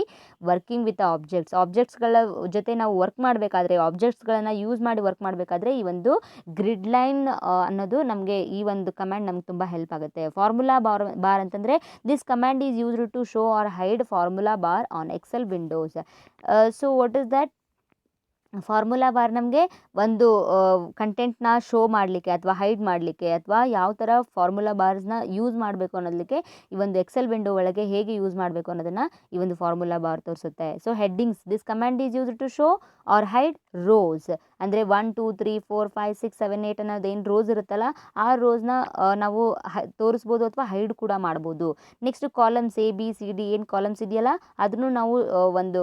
working with ಆಬ್ಜೆಕ್ಟ್ಸ್ಗಳ ಜೊತೆ ನಾವು ವರ್ಕ್ ಮಾಡಬೇಕಾದ್ರೆ, ಆಬ್ಜೆಕ್ಟ್ಸ್ಗಳನ್ನು ಯೂಸ್ ಮಾಡಿ ವರ್ಕ್ ಮಾಡಬೇಕಾದ್ರೆ ಈ ಒಂದು ಗ್ರಿಡ್ ಲೈನ್ ಅನ್ನೋದು ನಮಗೆ ಈ ಒಂದು ಕಮಾಂಡ್ ನಮ್ಗೆ ತುಂಬ ಹೆಲ್ಪ್ ಆಗುತ್ತೆ. ಫಾರ್ಮುಲಾ ಬಾರ್ ಅಂತಂದರೆ this command is used to show or hide formula bar on Excel windows. So what is that? Formula bar ನಮಗೆ ಒಂದು ಕಂಟೆಂಟ್ನ ಶೋ ಮಾಡಲಿಕ್ಕೆ ಅಥವಾ ಹೈಡ್ ಮಾಡಲಿಕ್ಕೆ ಅಥವಾ ಯಾವ ಥರ ಫಾರ್ಮುಲಾ ಬಾರ್ಸ್ನ ಯೂಸ್ ಮಾಡಬೇಕು ಅನ್ನೋದಕ್ಕೆ ಈ ಒಂದು ಎಕ್ಸೆಲ್ ವಿಂಡೋ ಒಳಗೆ ಹೇಗೆ ಯೂಸ್ ಮಾಡಬೇಕು ಅನ್ನೋದನ್ನು ಈ ಒಂದು ಫಾರ್ಮುಲಾ ಬಾರ್ ತೋರಿಸುತ್ತೆ. So headings. This command is used to show or hide rows. ಅಂದರೆ 1 2 3 4 5 6 7 8 ಅನ್ನೋದೇನು ರೋಸ್ ಇರುತ್ತಲ್ಲ ಆ ರೋಸ್ನ ನಾವು ತೋರಿಸ್ಬೋದು ಅಥವಾ ಹೈಡ್ ಕೂಡ ಮಾಡ್ಬೋದು. ನೆಕ್ಸ್ಟ್ ಕಾಲಮ್ಸ್ ABCD ಏನು ಕಾಲಮ್ಸ್ ಇದೆಯಲ್ಲ ಅದನ್ನು ನಾವು ಒಂದು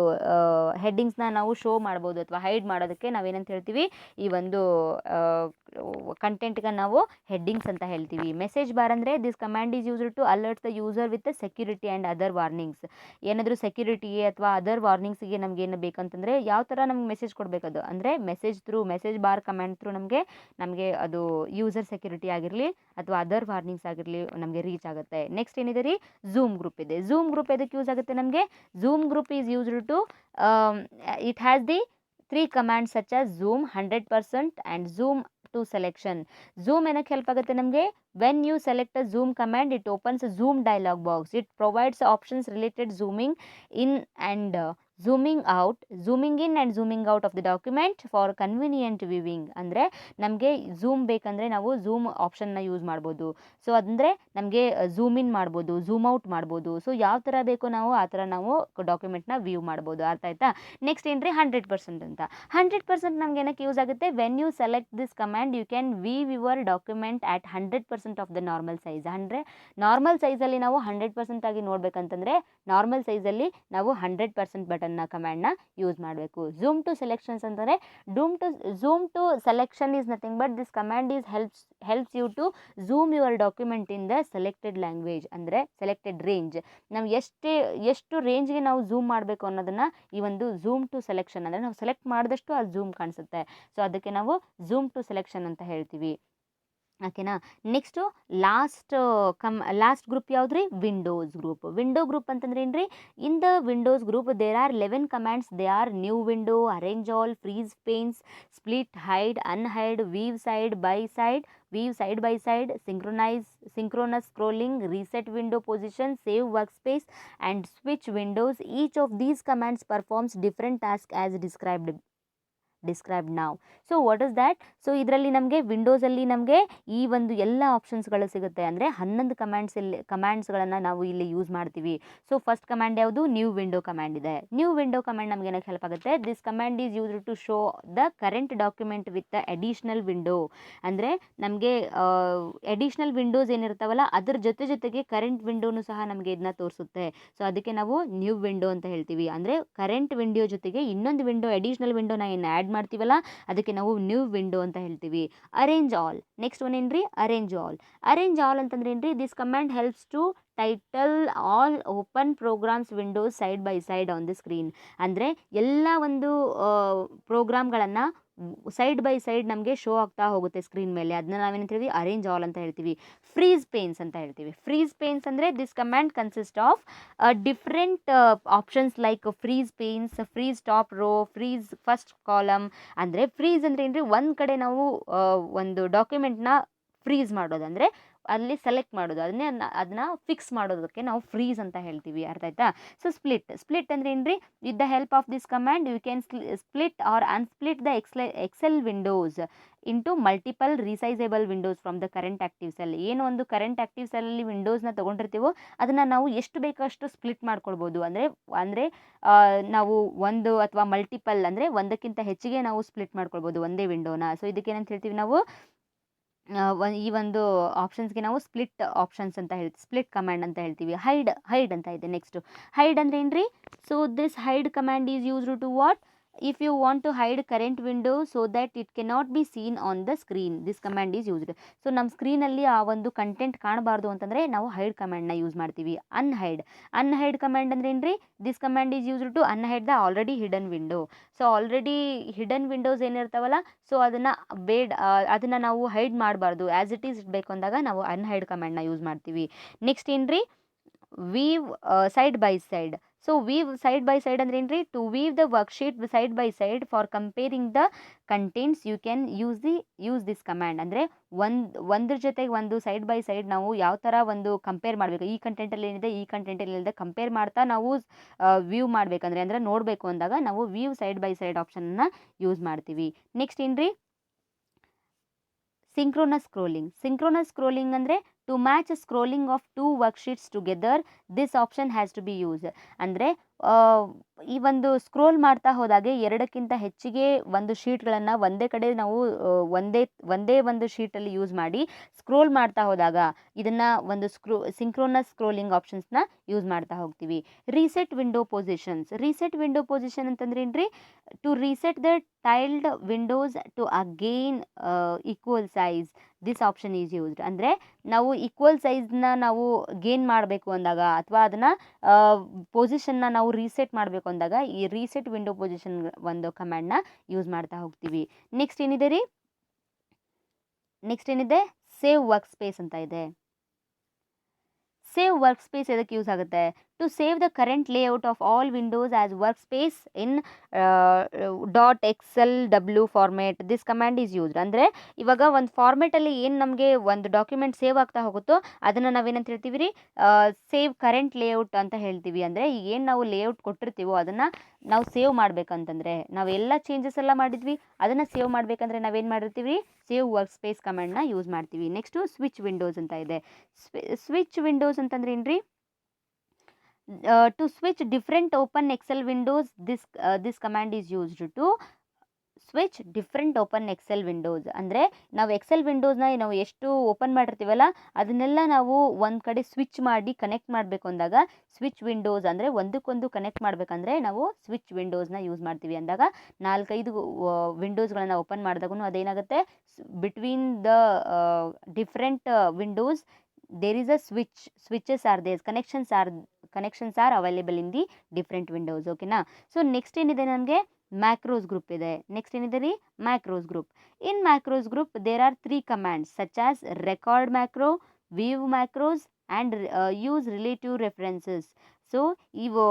ಹೆಡ್ಡಿಂಗ್ಸ್ನ ನಾವು ಶೋ ಮಾಡ್ಬೋದು ಅಥವಾ ಹೈಡ್ ಮಾಡೋದಕ್ಕೆ ನಾವೇನಂತ ಹೇಳ್ತೀವಿ, ಈ ಒಂದು ಕಂಟೆಂಟ್ಗೆ ನಾವು ಹೆಡ್ಡಿಂಗ್ಸ್ ಅಂತ ಹೇಳ್ತೀವಿ. ಮೆಸೇಜ್ ಬಾರ್ ಅಂದರೆ this command is used to alert the user with security and other warnings. ಏನಾದರೂ ಸೆಕ್ಯೂರಿಟಿಗೆ ಅಥವಾ ಅದರ್ ವಾರ್ನಿಂಗ್ಸಿಗೆ ನಮ್ಗೆ ಏನು ಬೇಕಂತಂದರೆ ಯಾವ ಥರ ನಮ್ಗೆ ಮೆಸೇಜ್ ಕೊಡಬೇಕದು ಅಂದರೆ ಮೆಸೇಜ್ ಬಾರ್ ಕಮ್ಯಾಂಡ್ ಥ್ರೂ ನಮಗೆ ಅದು ಯೂಸರ್ ಸೆಕ್ಯೂರಿಟಿ ಆಗಿರಲಿ ಅಥವಾ ಅದರ್ ವಾರ್ನಿಂಗ್ಸ್ ಆಗಿರಲಿ ನಮಗೆ ರೀಚ್ ಆಗುತ್ತೆ. ನೆಕ್ಸ್ಟ್ ಏನಿದೆ ರೀ, ಝೂಮ್ ಗ್ರೂಪ್ ಇದೆ. ಝೂಮ್ ಗ್ರೂಪ್ ಎದಕ್ಕೆ ಯೂಸ್ ಆಗುತ್ತೆ ನಮಗೆ? Zoom group is used to it has the 3 commands such as zoom 100% and zoom to selection. Zoom ಏನಕ್ಕೆ ಹೆಲ್ಪ್ ಆಗುತ್ತೆ ನಮಗೆ? when you select a zoom command it opens a zoom dialog box. It provides options related zooming in and zooming in and zooming out of the document for convenient viewing. ಅಂದರೆ ನಮಗೆ zoom ಬೇಕಂದರೆ ನಾವು zoom ಆಪ್ಷನ್ನ use ಮಾಡ್ಬೋದು. So ಅಂದರೆ ನಮಗೆ zoom in ಮಾಡ್ಬೋದು, zoom out ಮಾಡ್ಬೋದು. So ಯಾವ ಥರ ಬೇಕೋ ನಾವು ಆ ಥರ ನಾವು ಡಾಕ್ಯುಮೆಂಟ್ನ ವ್ಯೂ ಮಾಡ್ಬೋದು. ಅರ್ಥ ಆಯ್ತಾ? ನೆಕ್ಸ್ಟ್ ಏನು ರೀ, 100% ಅಂತ. 100% ನಮ್ಗೆ ಏನಕ್ಕೆ ಯೂಸ್ ಆಗುತ್ತೆ? When you select this command you can view your document at 100% of the normal size. ಅಂದರೆ ನಾರ್ಮಲ್ ಸೈಜಲ್ಲಿ ನಾವು 100% ಆಗಿ ನೋಡ್ಬೇಕಂತಂದರೆ ನಾರ್ಮಲ್ ಸೈಜಲ್ಲಿ ನಾವು 100% ಬಟನ್ನ ಕಮ್ಯಾಂಡ್ನ ಯೂಸ್ ಮಾಡಬೇಕು. ಝೂಮ್ ಟು ಸೆಲೆಕ್ಷನ್ಸ್ ಅಂತಂದರೆ zoom to selection is nothing but this command is helps you to zoom your document in the selected language. ಅಂದರೆ ಸೆಲೆಕ್ಟೆಡ್ ರೇಂಜ್, ನಾವು ಎಷ್ಟು ರೇಂಜ್ಗೆ ನಾವು ಝೂಮ್ ಮಾಡಬೇಕು ಅನ್ನೋದನ್ನು ಈ ಒಂದು ಝೂಮ್ ಟು ಸೆಲೆಕ್ಷನ್ ಅಂದರೆ ನಾವು ಸೆಲೆಕ್ಟ್ ಮಾಡಿದಷ್ಟು ಅದು ಝೂಮ್ ಕಾಣಿಸುತ್ತೆ. ಸೊ ಅದಕ್ಕೆ ನಾವು ಝೂಮ್ ಟು ಸೆಲೆಕ್ಷನ್ ಅಂತ ಹೇಳ್ತೀವಿ. ಓಕೆನಾ? ನೆಕ್ಸ್ಟು ಲಾಸ್ಟ್ ಗ್ರೂಪ್ ಯಾವ್ದು ರೀ? Windows group. ವಿಂಡೋ ಗ್ರೂಪ್ ಅಂತಂದ್ರೆ ಏನು ರೀ? In the windows group there are 11 commands. They are new window, arrange all, freeze panes, split, hide, unhide, view side by side, synchronous scrolling, reset window position, save workspace and switch windows. Each of these commands performs different tasks as described now. So what is that? So ಇದರಲ್ಲಿ ನಮಗೆ ವಿಂಡೋಸಲ್ಲಿ ನಮಗೆ ಈ ಒಂದು ಎಲ್ಲ ಆಪ್ಷನ್ಸ್ಗಳು ಸಿಗುತ್ತೆ. ಅಂದರೆ 11 ಕಮ್ಯಾಂಡ್ಸ್ಗಳನ್ನು ನಾವು ಇಲ್ಲಿ ಯೂಸ್ ಮಾಡ್ತೀವಿ. ಸೊ ಫಸ್ಟ್ ಕಮ್ಯಾಂಡ್ ಯಾವುದು? ನ್ಯೂ ವಿಂಡೋ ಕಮ್ಯಾಂಡ್ ಇದೆ. ನ್ಯೂ ವಿಂಡೋ ಕಮ್ಯಾಂಡ್ ನಮ್ಗೆ ಏನಕ್ಕೆ ಹೆಲ್ಪ್ ಆಗುತ್ತೆ? This command is used to show the current document with the additional window. ಅಂದರೆ ನಮಗೆ ಅಡಿಷ್ನಲ್ ವಿಂಡೋಸ್ ಏನಿರ್ತಾವಲ್ಲ ಅದ್ರ ಜೊತೆಗೆ ಕರೆಂಟ್ ವಿಂಡೋನು ಸಹ ನಮಗೆ ಇದನ್ನ ತೋರಿಸುತ್ತೆ. ಸೊ ಅದಕ್ಕೆ ನಾವು ನ್ಯೂ ವಿಂಡೋ ಅಂತ ಹೇಳ್ತೀವಿ. ಅಂದರೆ ಕರೆಂಟ್ ವಿಂಡೋ ಜೊತೆಗೆ ಇನ್ನೊಂದು ವಿಂಡೋ ಅಡಿಷ್ನಲ್ ವಿಂಡೋನ ಏನು ಆ್ಯಡ್ ಮಾಡ್ತೀವಲ್ಲ ಅದಕ್ಕೆ ನಾವು ನ್ಯೂ ವಿಂಡೋ ಅಂತ ಹೇಳ್ತೀವಿ. Arrange all. ನೆಕ್ಸ್ಟ್ ಒನ್ ಏನ್ರಿ? ಅರೇಂಜ್ ಆಲ್ ಅಂತಂದ್ರೆ ಏನ್ರಿ? This command helps to title all open programs windows side by side on the screen. ಅಂದರೆ ಎಲ್ಲ ಒಂದು ಪ್ರೋಗ್ರಾಮ್ಗಳನ್ನು ಸೈಡ್ ಬೈ ಸೈಡ್ ನಮಗೆ ಶೋ ಆಗ್ತಾ ಹೋಗುತ್ತೆ ಸ್ಕ್ರೀನ್ ಮೇಲೆ. ಅದನ್ನ ನಾವೇನು ಹೇಳ್ತೀವಿ? ಅರೇಂಜ್ ಆಲ್ ಅಂತ ಹೇಳ್ತೀವಿ. ಫ್ರೀಸ್ ಪೇನ್ಸ್ ಅಂತ ಹೇಳ್ತೀವಿ. ಫ್ರೀಸ್ ಪೇನ್ಸ್ ಅಂದರೆ this command consist of different options like freeze panes, freeze top row, freeze first column. ಅಂದರೆ ಫ್ರೀಸ್ ಅಂದರೆ ಏನ್ರಿ? ಒಂದು ಕಡೆ ನಾವು ಒಂದು ಡಾಕ್ಯುಮೆಂಟ್ನ ಫ್ರೀಸ್ ಮಾಡೋದು ಅಂದರೆ ಅಲ್ಲಿ ಸೆಲೆಕ್ಟ್ ಮಾಡೋದು, ಅದನ್ನ ಫಿಕ್ಸ್ ಮಾಡೋದಕ್ಕೆ ನಾವು ಫ್ರೀಸ್ ಅಂತ ಹೇಳ್ತೀವಿ. ಅರ್ಥ ಆಯ್ತಾ? ಸೊ ಸ್ಪ್ಲಿಟ್ ಅಂದರೆ ಏನ್ರಿ? With the help of this command you can split or unsplit the Excel windows into multiple resizable windows from the current active cell. ಏನು ಒಂದು ಕರೆಂಟ್ ಆಕ್ಟಿವ್ ಸೆಲ್ಲಲ್ಲಿ ವಿಂಡೋಸ್ನ ತೊಗೊಂಡಿರ್ತೀವೋ ಅದನ್ನು ನಾವು ಎಷ್ಟು ಬೇಕಷ್ಟು ಸ್ಪ್ಲಿಟ್ ಮಾಡ್ಕೊಳ್ಬೋದು. ಅಂದರೆ ನಾವು ಒಂದು ಅಥವಾ ಮಲ್ಟಿಪಲ್ ಅಂದರೆ ಒಂದಕ್ಕಿಂತ ಹೆಚ್ಚಿಗೆ ನಾವು ಸ್ಪ್ಲಿಟ್ ಮಾಡ್ಕೊಳ್ಬೋದು ಒಂದೇ ವಿಂಡೋನ. ಸೊ ಇದಕ್ಕೇನಂತ ಹೇಳ್ತೀವಿ ನಾವು? ಈ ಒಂದು ಆಪ್ಷನ್ಸ್ಗೆ ನಾವು ಸ್ಪ್ಲಿಟ್ ಕಮ್ಯಾಂಡ್ ಅಂತ ಹೇಳ್ತೀವಿ. ಹೈಡ್ ಅಂತ ಇದೆ. ನೆಕ್ಸ್ಟ್ ಹೈಡ್ ಅಂದರೆ ಏನ್ರಿ? So this hide command is used to what? if you want to hide current window so that it cannot be seen on the screen, this command is used. So ನಮ್ಮ ಸ್ಕ್ರೀನಲ್ಲಿ ಆ ಒಂದು content ಕಾಣಬಾರ್ದು ಅಂತಂದರೆ ನಾವು hide ಕಮ್ಯಾಂಡ್ನ use ಮಾಡ್ತೀವಿ. Unhide command ಅಂದರೆ ಏನ್ರಿ? This command is used to unhide the already hidden window. So already hidden windows ಏನಿರ್ತಾವಲ್ಲ ಸೊ ಅದನ್ನು ನಾವು ಹೈಡ್ ಮಾಡಬಾರ್ದು, ಆ್ಯಸ್ ಇಟ್ ಈಸ್ ಇಡಬೇಕು ಅಂದಾಗ ನಾವು ಅನ್ಹೈಡ್ ಕಮ್ಯಾಂಡ್ನ ಯೂಸ್ ಮಾಡ್ತೀವಿ. ನೆಕ್ಸ್ಟ್ ಏನ್ರಿ? View side by side. So view side by side ಅಂದ್ರೆ ಏನ್ರಿ? To view the worksheet side by side for comparing the contents you can use this command. ಅಂದರೆ ಒಂದ್ರ ಜೊತೆಗೆ ಒಂದು ಸೈಡ್ ಬೈ ಸೈಡ್ ನಾವು ಯಾವ ಥರ ಒಂದು ಕಂಪೇರ್ ಮಾಡಬೇಕು, ಈ ಕಂಟೆಂಟಲ್ಲಿ ಏನಿದೆ ಈ ಕಂಟೆಂಟಲ್ಲಿ ಏನಿದೆ ಕಂಪೇರ್ ಮಾಡ್ತಾ ನಾವು ವ್ಯೂ ಮಾಡಬೇಕಂದ್ರೆ ಅಂದರೆ ನೋಡಬೇಕು ಅಂದಾಗ ನಾವು ವ್ಯೂ ಸೈಡ್ ಬೈ ಸೈಡ್ ಆಪ್ಷನ್ನ ಯೂಸ್ ಮಾಡ್ತೀವಿ. ನೆಕ್ಸ್ಟ್ ಏನ್ರಿ? ಸಿಂಕ್ರೋನಸ್ ಸ್ಕ್ರೋಲಿಂಗ್ ಅಂದರೆ to match scrolling of 2 worksheets together this option has to be use. ಅಂದರೆ ಈ ಒಂದು ಸ್ಕ್ರೋಲ್ ಮಾಡ್ತಾ ಹೋದಾಗೆ ಎರಡಕ್ಕಿಂತ ಹೆಚ್ಚಿಗೆ ಒಂದು ಶೀಟ್ಗಳನ್ನು ಒಂದೇ ಕಡೆ ನಾವು ಒಂದೇ ಒಂದು ಶೀಟಲ್ಲಿ ಯೂಸ್ ಮಾಡಿ ಸ್ಕ್ರೋಲ್ ಮಾಡ್ತಾ ಹೋದಾಗ ಇದನ್ನು ಒಂದು ಸಿಂಕ್ರೋನಸ್ ಸ್ಕ್ರೋಲಿಂಗ್ ಆಪ್ಷನ್ಸ್ನ ಯೂಸ್ ಮಾಡ್ತಾ ಹೋಗ್ತೀವಿ. ರೀಸೆಟ್ ವಿಂಡೋ ಪೊಸಿಷನ್ ಅಂತಂದ್ರೆ ಏನ್ರಿ, to reset the tiled windows to again equal size, this option is used. ಅಂದರೆ ನಾವು ಈಕ್ವಲ್ ಸೈಜ್ನ ನಾವು ಗೇನ್ ಮಾಡಬೇಕು ಅಂದಾಗ ಅಥವಾ ಅದನ್ನು ಪೊಸಿಷನ್ನ ನಾವು ರೀಸೆಟ್ ಮಾಡಬೇಕು ಅಂದಾಗ ಈ ರೀಸೆಟ್ ವಿಂಡೋ ಪೊಸಿಷನ್ ಒಂದು ಕಮ್ಯಾಂಡ್ನ ಯೂಸ್ ಮಾಡ್ತಾ ಹೋಗ್ತೀವಿ. ನೆಕ್ಸ್ಟ್ ಏನಿದೆ ಸೇವ್ ವರ್ಕ್ ಸ್ಪೇಸ್ ಅಂತ ಇದೆ. ಸೇವ್ ವರ್ಕ್ ಸ್ಪೇಸ್ ಎದಕ್ಕೆ ಯೂಸ್ ಆಗುತ್ತೆ? To save the current layout of all windows as workspace in .xlw format, this command is used. ಅಂದರೆ ಇವಾಗ ಒಂದು ಫಾರ್ಮೇಟಲ್ಲಿ ಏನು ನಮಗೆ ಒಂದು ಡಾಕ್ಯುಮೆಂಟ್ ಸೇವ್ ಆಗ್ತಾ ಹೋಗುತ್ತೋ ಅದನ್ನು ನಾವೇನಂತ ಹೇಳ್ತೀವಿ ರೀ, ಸೇವ್ ಕರೆಂಟ್ ಲೇಔಟ್ ಅಂತ ಹೇಳ್ತೀವಿ. ಅಂದರೆ ಈಗ ಏನು ನಾವು ಲೇಔಟ್ ಕೊಟ್ಟಿರ್ತೀವೋ ಅದನ್ನು ನಾವು ಸೇವ್ ಮಾಡಬೇಕಂತಂದರೆ, ನಾವೆಲ್ಲ ಚೇಂಜಸ್ ಎಲ್ಲ ಮಾಡಿದ್ವಿ ಅದನ್ನು ಸೇವ್ ಮಾಡಬೇಕಂದ್ರೆ ನಾವೇನು ಮಾಡಿರ್ತೀವಿ, ಸೇವ್ ವರ್ಕ್ ಸ್ಪೇಸ್ ಕಮ್ಯಾಂಡ್ನ ಯೂಸ್ ಮಾಡ್ತೀವಿ. ನೆಕ್ಸ್ಟು ಸ್ವಿಚ್ ವಿಂಡೋಸ್ ಅಂತ ಇದೆ. ಸ್ವಿಚ್ ವಿಂಡೋಸ್ ಅಂತಂದ್ರೆ ಏನ್ರಿ, to switch different open Excel windows, this command is used to switch different open Excel windows. ಅಂದರೆ ನಾವು ಎಕ್ಸೆಲ್ ವಿಂಡೋಸ್ನ ನಾವು ಎಷ್ಟು ಓಪನ್ ಮಾಡಿರ್ತೀವಲ್ಲ ಅದನ್ನೆಲ್ಲ ನಾವು ಒಂದು ಕಡೆ ಸ್ವಿಚ್ ಮಾಡಿ ಕನೆಕ್ಟ್ ಮಾಡಬೇಕು ಅಂದಾಗ ಸ್ವಿಚ್ ವಿಂಡೋಸ್, ಅಂದರೆ ಒಂದಕ್ಕೊಂದು ಕನೆಕ್ಟ್ ಮಾಡಬೇಕಂದ್ರೆ ನಾವು ಸ್ವಿಚ್ ವಿಂಡೋಸ್ನ ಯೂಸ್ ಮಾಡ್ತೀವಿ. ಅಂದಾಗ 4-5 ವಿಂಡೋಸ್ಗಳನ್ನು ಓಪನ್ ಮಾಡಿದಾಗೂ ಅದೇನಾಗುತ್ತೆ, between the different Windows there is a switches are there, connections are available in the different windows. ಓಕೆನಾ. ಸೊ ನೆಕ್ಸ್ಟ್ ಏನಿದೆ, ನನಗೆ ಮ್ಯಾಕ್ರೋಸ್ ಗ್ರೂಪ್ ಇದೆ. ನೆಕ್ಸ್ಟ್ ಏನಿದೆ ರೀ, macros group. In macros group there are 3 commands such as record macro, view macros and use relative references. So ಇವು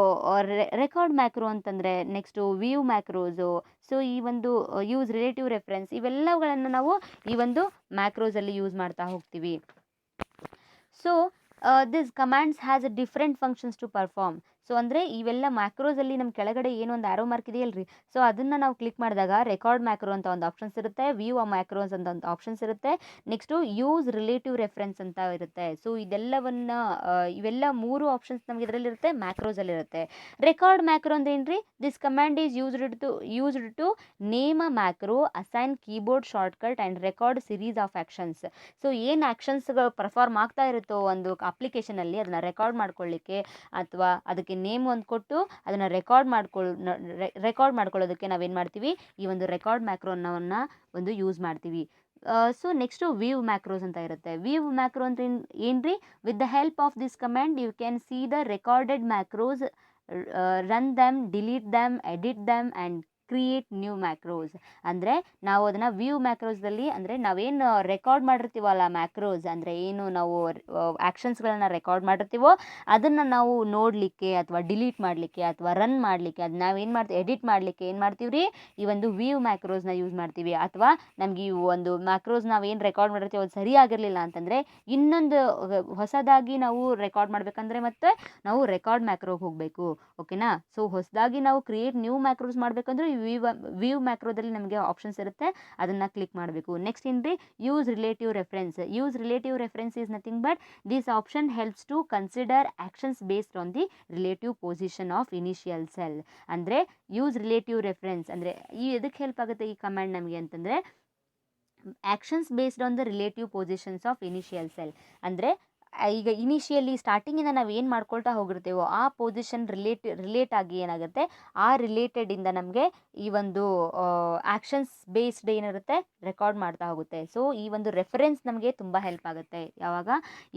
record macro ಅಂತಂದರೆ, next view macros, so ಈ ಒಂದು ಯೂಸ್ ರಿಲೇಟಿವ್ ರೆಫರೆನ್ಸ್, ಇವೆಲ್ಲವುಗಳನ್ನು ನಾವು ಈ ಒಂದು ಮ್ಯಾಕ್ರೋಸಲ್ಲಿ ಯೂಸ್ ಮಾಡ್ತಾ ಹೋಗ್ತೀವಿ. So this commands has a different functions to perform. So ಅಂದರೆ ಇವೆಲ್ಲ ಮ್ಯಾಕ್ರೋಸಲ್ಲಿ ನಮ್ಮ ಕೆಳಗಡೆ ಏನೋ ಒಂದು ಆರೋ ಮಾರ್ಕ್ ಇದೆಯಲ್ರಿ, ಸೊ ಅದನ್ನು ನಾವು ಕ್ಲಿಕ್ ಮಾಡಿದಾಗ ರೆಕಾರ್ಡ್ ಮ್ಯಾಕ್ರೋ ಅಂತ ಒಂದು ಆಪ್ಷನ್ಸ್ ಇರುತ್ತೆ, ವ್ಯೂ ಮ್ಯಾಕ್ರೋಸ್ ಅಂತ ಒಂದು ಆಪ್ಷನ್ಸ್ ಇರುತ್ತೆ, ನೆಕ್ಸ್ಟು ಯೂಸ್ ರಿಲೇಟಿವ್ ರೆಫರೆನ್ಸ್ ಅಂತ ಇರುತ್ತೆ. ಸೊ ಇವೆಲ್ಲ 3 ಆಪ್ಷನ್ಸ್ ನಮಗೆ ಇದರಲ್ಲಿರುತ್ತೆ, ಮ್ಯಾಕ್ರೋಸಲ್ಲಿರುತ್ತೆ. ರೆಕಾರ್ಡ್ ಮ್ಯಾಕ್ರೋ ಅಂದ್ರೆ ಏನ್ರಿ, this command is used to name a macro, assign keyboard shortcut and record series of actions. So ಏನು ಆ್ಯಕ್ಷನ್ಸ್ಗಳು ಪರ್ಫಾರ್ಮ್ ಆಗ್ತಾ ಇರುತ್ತೋ ಒಂದು ಅಪ್ಲಿಕೇಶನಲ್ಲಿ ಅದನ್ನು ರೆಕಾರ್ಡ್ ಮಾಡ್ಕೊಳ್ಳಿಕ್ಕೆ ಅಥವಾ ಅದಕ್ಕೆ ನೇಮ್ ಒಂದು ಕೊಟ್ಟು ಅದನ್ನು ರೆಕಾರ್ಡ್ ಮಾಡ್ಕೊಳ್ಳೋದಕ್ಕೆ ನಾವೇನು ಮಾಡ್ತೀವಿ, ಈ ಒಂದು ರೆಕಾರ್ಡ್ ಮ್ಯಾಕ್ರೋನವನ್ನು ಒಂದು ಯೂಸ್ ಮಾಡ್ತೀವಿ. ಸೊ ನೆಕ್ಸ್ಟು ವ್ಯೂ ಮ್ಯಾಕ್ರೋಸ್ ಅಂತ ಇರುತ್ತೆ. ವ್ಯೂ ಮ್ಯಾಕ್ರೋ ಅಂತ ಏನ್ರಿ, with the help of this command you can see the recorded macros, run them, delete them, edit them and create new macros. ಅಂದರೆ ನಾವು ಅದನ್ನು ವ್ಯೂ ಮ್ಯಾಕ್ರೋಸ್ದಲ್ಲಿ, ಅಂದರೆ ನಾವೇನು ರೆಕಾರ್ಡ್ ಮಾಡಿರ್ತೀವಲ್ಲ ಮ್ಯಾಕ್ರೋಸ್, ಅಂದರೆ ಏನು ನಾವು ಆ್ಯಕ್ಷನ್ಸ್ಗಳನ್ನು ರೆಕಾರ್ಡ್ ಮಾಡಿರ್ತೀವೋ ಅದನ್ನು ನಾವು ನೋಡಲಿಕ್ಕೆ ಅಥವಾ ಡಿಲೀಟ್ ಮಾಡಲಿಕ್ಕೆ ಅಥವಾ ರನ್ ಮಾಡಲಿಕ್ಕೆ, ಅದು ನಾವೇನು ಮಾಡ್ತೀವಿ, ಎಡಿಟ್ ಮಾಡಲಿಕ್ಕೆ ಏನು ಮಾಡ್ತೀವಿ ರೀ, ಈ ಒಂದು ವ್ಯೂ ಮ್ಯಾಕ್ರೋಸ್ನ ಯೂಸ್ ಮಾಡ್ತೀವಿ. ಅಥವಾ ನಮಗೆ ಈ ಒಂದು ಮ್ಯಾಕ್ರೋಸ್ ನಾವೇನು ರೆಕಾರ್ಡ್ ಮಾಡಿರ್ತೀವಿ ಅದು ಸರಿಯಾಗಿರಲಿಲ್ಲ ಅಂತಂದರೆ ಇನ್ನೊಂದು ಹೊಸದಾಗಿ ನಾವು ರೆಕಾರ್ಡ್ ಮಾಡಬೇಕಂದ್ರೆ ಮತ್ತೆ ನಾವು ರೆಕಾರ್ಡ್ ಮ್ಯಾಕ್ರೋಗೆ ಹೋಗಬೇಕು. ಓಕೆನಾ. ಸೊ ಹೊಸದಾಗಿ ನಾವು ಕ್ರಿಯೇಟ್ ನ್ಯೂ ಮ್ಯಾಕ್ರೋಸ್ ಮಾಡಬೇಕಂದ್ರೆ ವ್ಯೂ ಮ್ಯಾಕ್ರೋದಲ್ಲಿ ನಮಗೆ ಆಪ್ಷನ್ಸ್ ಇರುತ್ತೆ, ಅದನ್ನು ಕ್ಲಿಕ್ ಮಾಡಬೇಕು. ನೆಕ್ಸ್ಟ್ ಏನ್ರಿ, use relative reference is nothing but this option helps to consider actions based on the relative position of initial cell. ಅಂದರೆ ಯೂಸ್ ರಿಲೇಟಿವ್ ರೆಫರೆನ್ಸ್ ಅಂದರೆ ಎದಕ್ಕೆ ಹೆಲ್ಪ್ ಆಗುತ್ತೆ ಈ ಕಮ್ಯಾಂಡ್ ನಮಗೆ ಅಂತಂದರೆ, actions based on the relative positions of initial cell. ಅಂದರೆ ಈಗ initially ಸ್ಟಾರ್ಟಿಂಗಿಂದ ನಾವು ಏನು ಮಾಡ್ಕೊಳ್ತಾ ಹೋಗಿರ್ತೇವೋ ಆ ಪೊಸಿಷನ್ ರಿಲೇಟ್ ಆಗಿ ಏನಾಗುತ್ತೆ, ಆ ರಿಲೇಟೆಡಿಂದ ನಮಗೆ ಈ ಒಂದು ಆ್ಯಕ್ಷನ್ಸ್ ಬೇಸ್ಡ್ ಏನಿರುತ್ತೆ ರೆಕಾರ್ಡ್ ಮಾಡ್ತಾ ಹೋಗುತ್ತೆ. ಸೊ ಈ ಒಂದು ರೆಫರೆನ್ಸ್ ನಮಗೆ ತುಂಬ ಹೆಲ್ಪ್ ಆಗುತ್ತೆ. ಯಾವಾಗ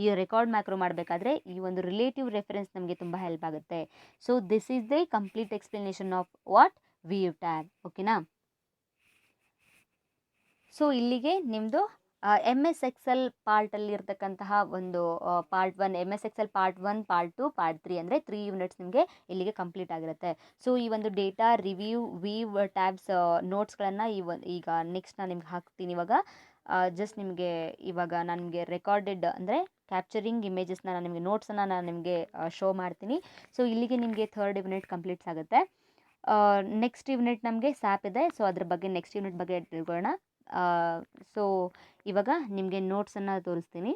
ಈ ರೆಕಾರ್ಡ್ ಮ್ಯಾಕ್ರೋ ಮಾಡಬೇಕಾದ್ರೆ ಈ ಒಂದು ರಿಲೇಟಿವ್ ರೆಫರೆನ್ಸ್ ನಮಗೆ ತುಂಬ ಹೆಲ್ಪ್ ಆಗುತ್ತೆ. So this is the complete explanation of what view tab. ಓಕೆನಾ. ಸೊ ಇಲ್ಲಿಗೆ ನಿಮ್ಮದು MS Excel ಪಾರ್ಟಲ್ಲಿ ಇರ್ತಕ್ಕಂತಹ ಒಂದು part 1, MS Excel part 1, part 2, part 3 ಅಂದರೆ 3 ಯೂನಿಟ್ಸ್ ನಿಮಗೆ ಇಲ್ಲಿಗೆ ಕಂಪ್ಲೀಟ್ ಆಗಿರುತ್ತೆ. ಸೊ ಈ ಒಂದು ಡೇಟಾ ರಿವ್ಯೂ ವ್ಯೂ ಟ್ಯಾಬ್ಸ್ ನೋಟ್ಸ್ಗಳನ್ನು ಈಗ ನೆಕ್ಸ್ಟ್ ನಾನು ನಿಮ್ಗೆ ಹಾಕ್ತೀನಿ. ಇವಾಗ ಜಸ್ಟ್ ನಿಮಗೆ ಇವಾಗ ನಾನು ನಿಮಗೆ ರೆಕಾರ್ಡೆಡ್ ಅಂದರೆ ಕ್ಯಾಪ್ಚರಿಂಗ್ ಇಮೇಜಸ್ನ ನಾನು ನಿಮಗೆ ನೋಟ್ಸನ್ನು ನಾನು ನಿಮಗೆ ಶೋ ಮಾಡ್ತೀನಿ. ಸೊ ಇಲ್ಲಿಗೆ ನಿಮಗೆ 3rd ಯೂನಿಟ್ ಕಂಪ್ಲೀಟ್ಸ್ ಆಗುತ್ತೆ. ನೆಕ್ಸ್ಟ್ ಯೂನಿಟ್ ನಮಗೆ ಸ್ಯಾಪ್ ಇದೆ. ಸೊ ಅದ್ರ ಬಗ್ಗೆ ನೆಕ್ಸ್ಟ್ ಯೂನಿಟ್ ಬಗ್ಗೆ ತಿಳ್ಕೊಳ್ಳೋಣ. ಸೊ ಇವಾಗ ನಿಮಗೆ ನೋಟ್ಸನ್ನು ತೋರಿಸ್ತೀನಿ.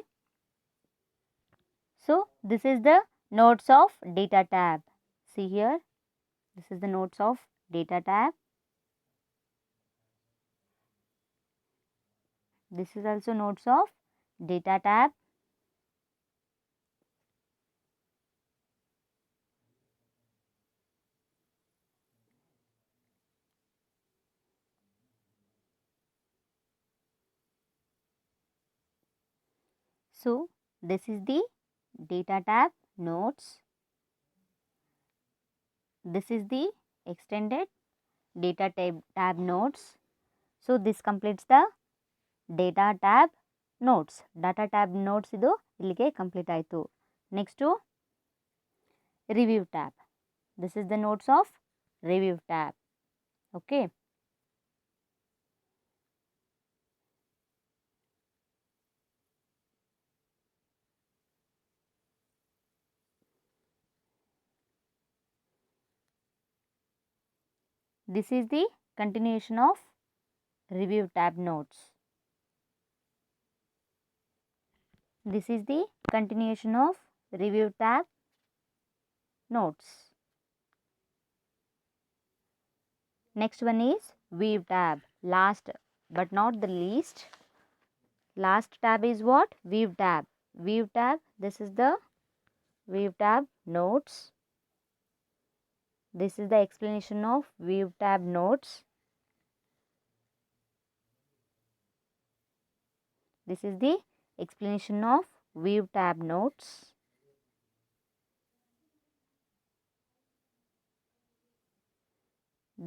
So this is the notes of data tab. See here. This is the notes of data tab. This is also notes of data tab. So this is the data tab notes. This is the extended data tab notes. So this completes the data tab notes. Data tab notes ಇದು ಇಲ್ಲಿಗೆ complete ಆಯಿತು. Next review tab. This is the notes of review tab. Okay. This is the continuation of review tab notes. This is the continuation of review tab notes. Next one is view tab. Last but not the least. Last tab is what? View tab. View tab. This is the view tab notes. This is the explanation of view tab notes. This is the explanation of view tab notes.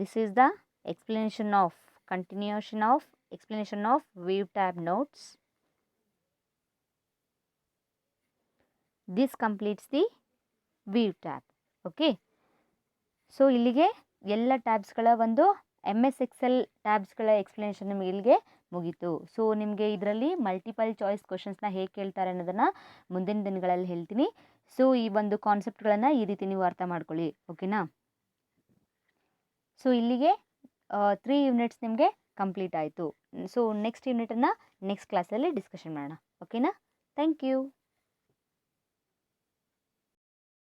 This is the explanation of continuation of explanation of view tab notes. This completes the view tab. Okay. So ಇಲ್ಲಿಗೆ ಎಲ್ಲ ಟ್ಯಾಬ್ಸ್ಗಳ ಒಂದು MS Excel ಟ್ಯಾಬ್ಸ್ಗಳ explanation ನಿಮಗೆ ಇಲ್ಲಿಗೆ ಮುಗೀತು. So ನಿಮಗೆ ಇದರಲ್ಲಿ multiple choice ಕ್ವಶನ್ಸ್ನ ಹೇಗೆ ಕೇಳ್ತಾರೆ ಅನ್ನೋದನ್ನು ಮುಂದಿನ ದಿನಗಳಲ್ಲಿ ಹೇಳ್ತೀನಿ. ಸೊ ಈ ಒಂದು ಕಾನ್ಸೆಪ್ಟ್ಗಳನ್ನು ಈ ರೀತಿ ನೀವು ಅರ್ಥ ಮಾಡ್ಕೊಳ್ಳಿ. ಓಕೆನಾ. ಸೊ ಇಲ್ಲಿಗೆ 3 ಯೂನಿಟ್ಸ್ ನಿಮಗೆ ಕಂಪ್ಲೀಟ್ ಆಯಿತು. ಸೊ ನೆಕ್ಸ್ಟ್ ಯೂನಿಟನ್ನು ನೆಕ್ಸ್ಟ್ ಕ್ಲಾಸಲ್ಲಿ ಡಿಸ್ಕಷನ್ ಮಾಡೋಣ. ಓಕೆನಾ. Thank you.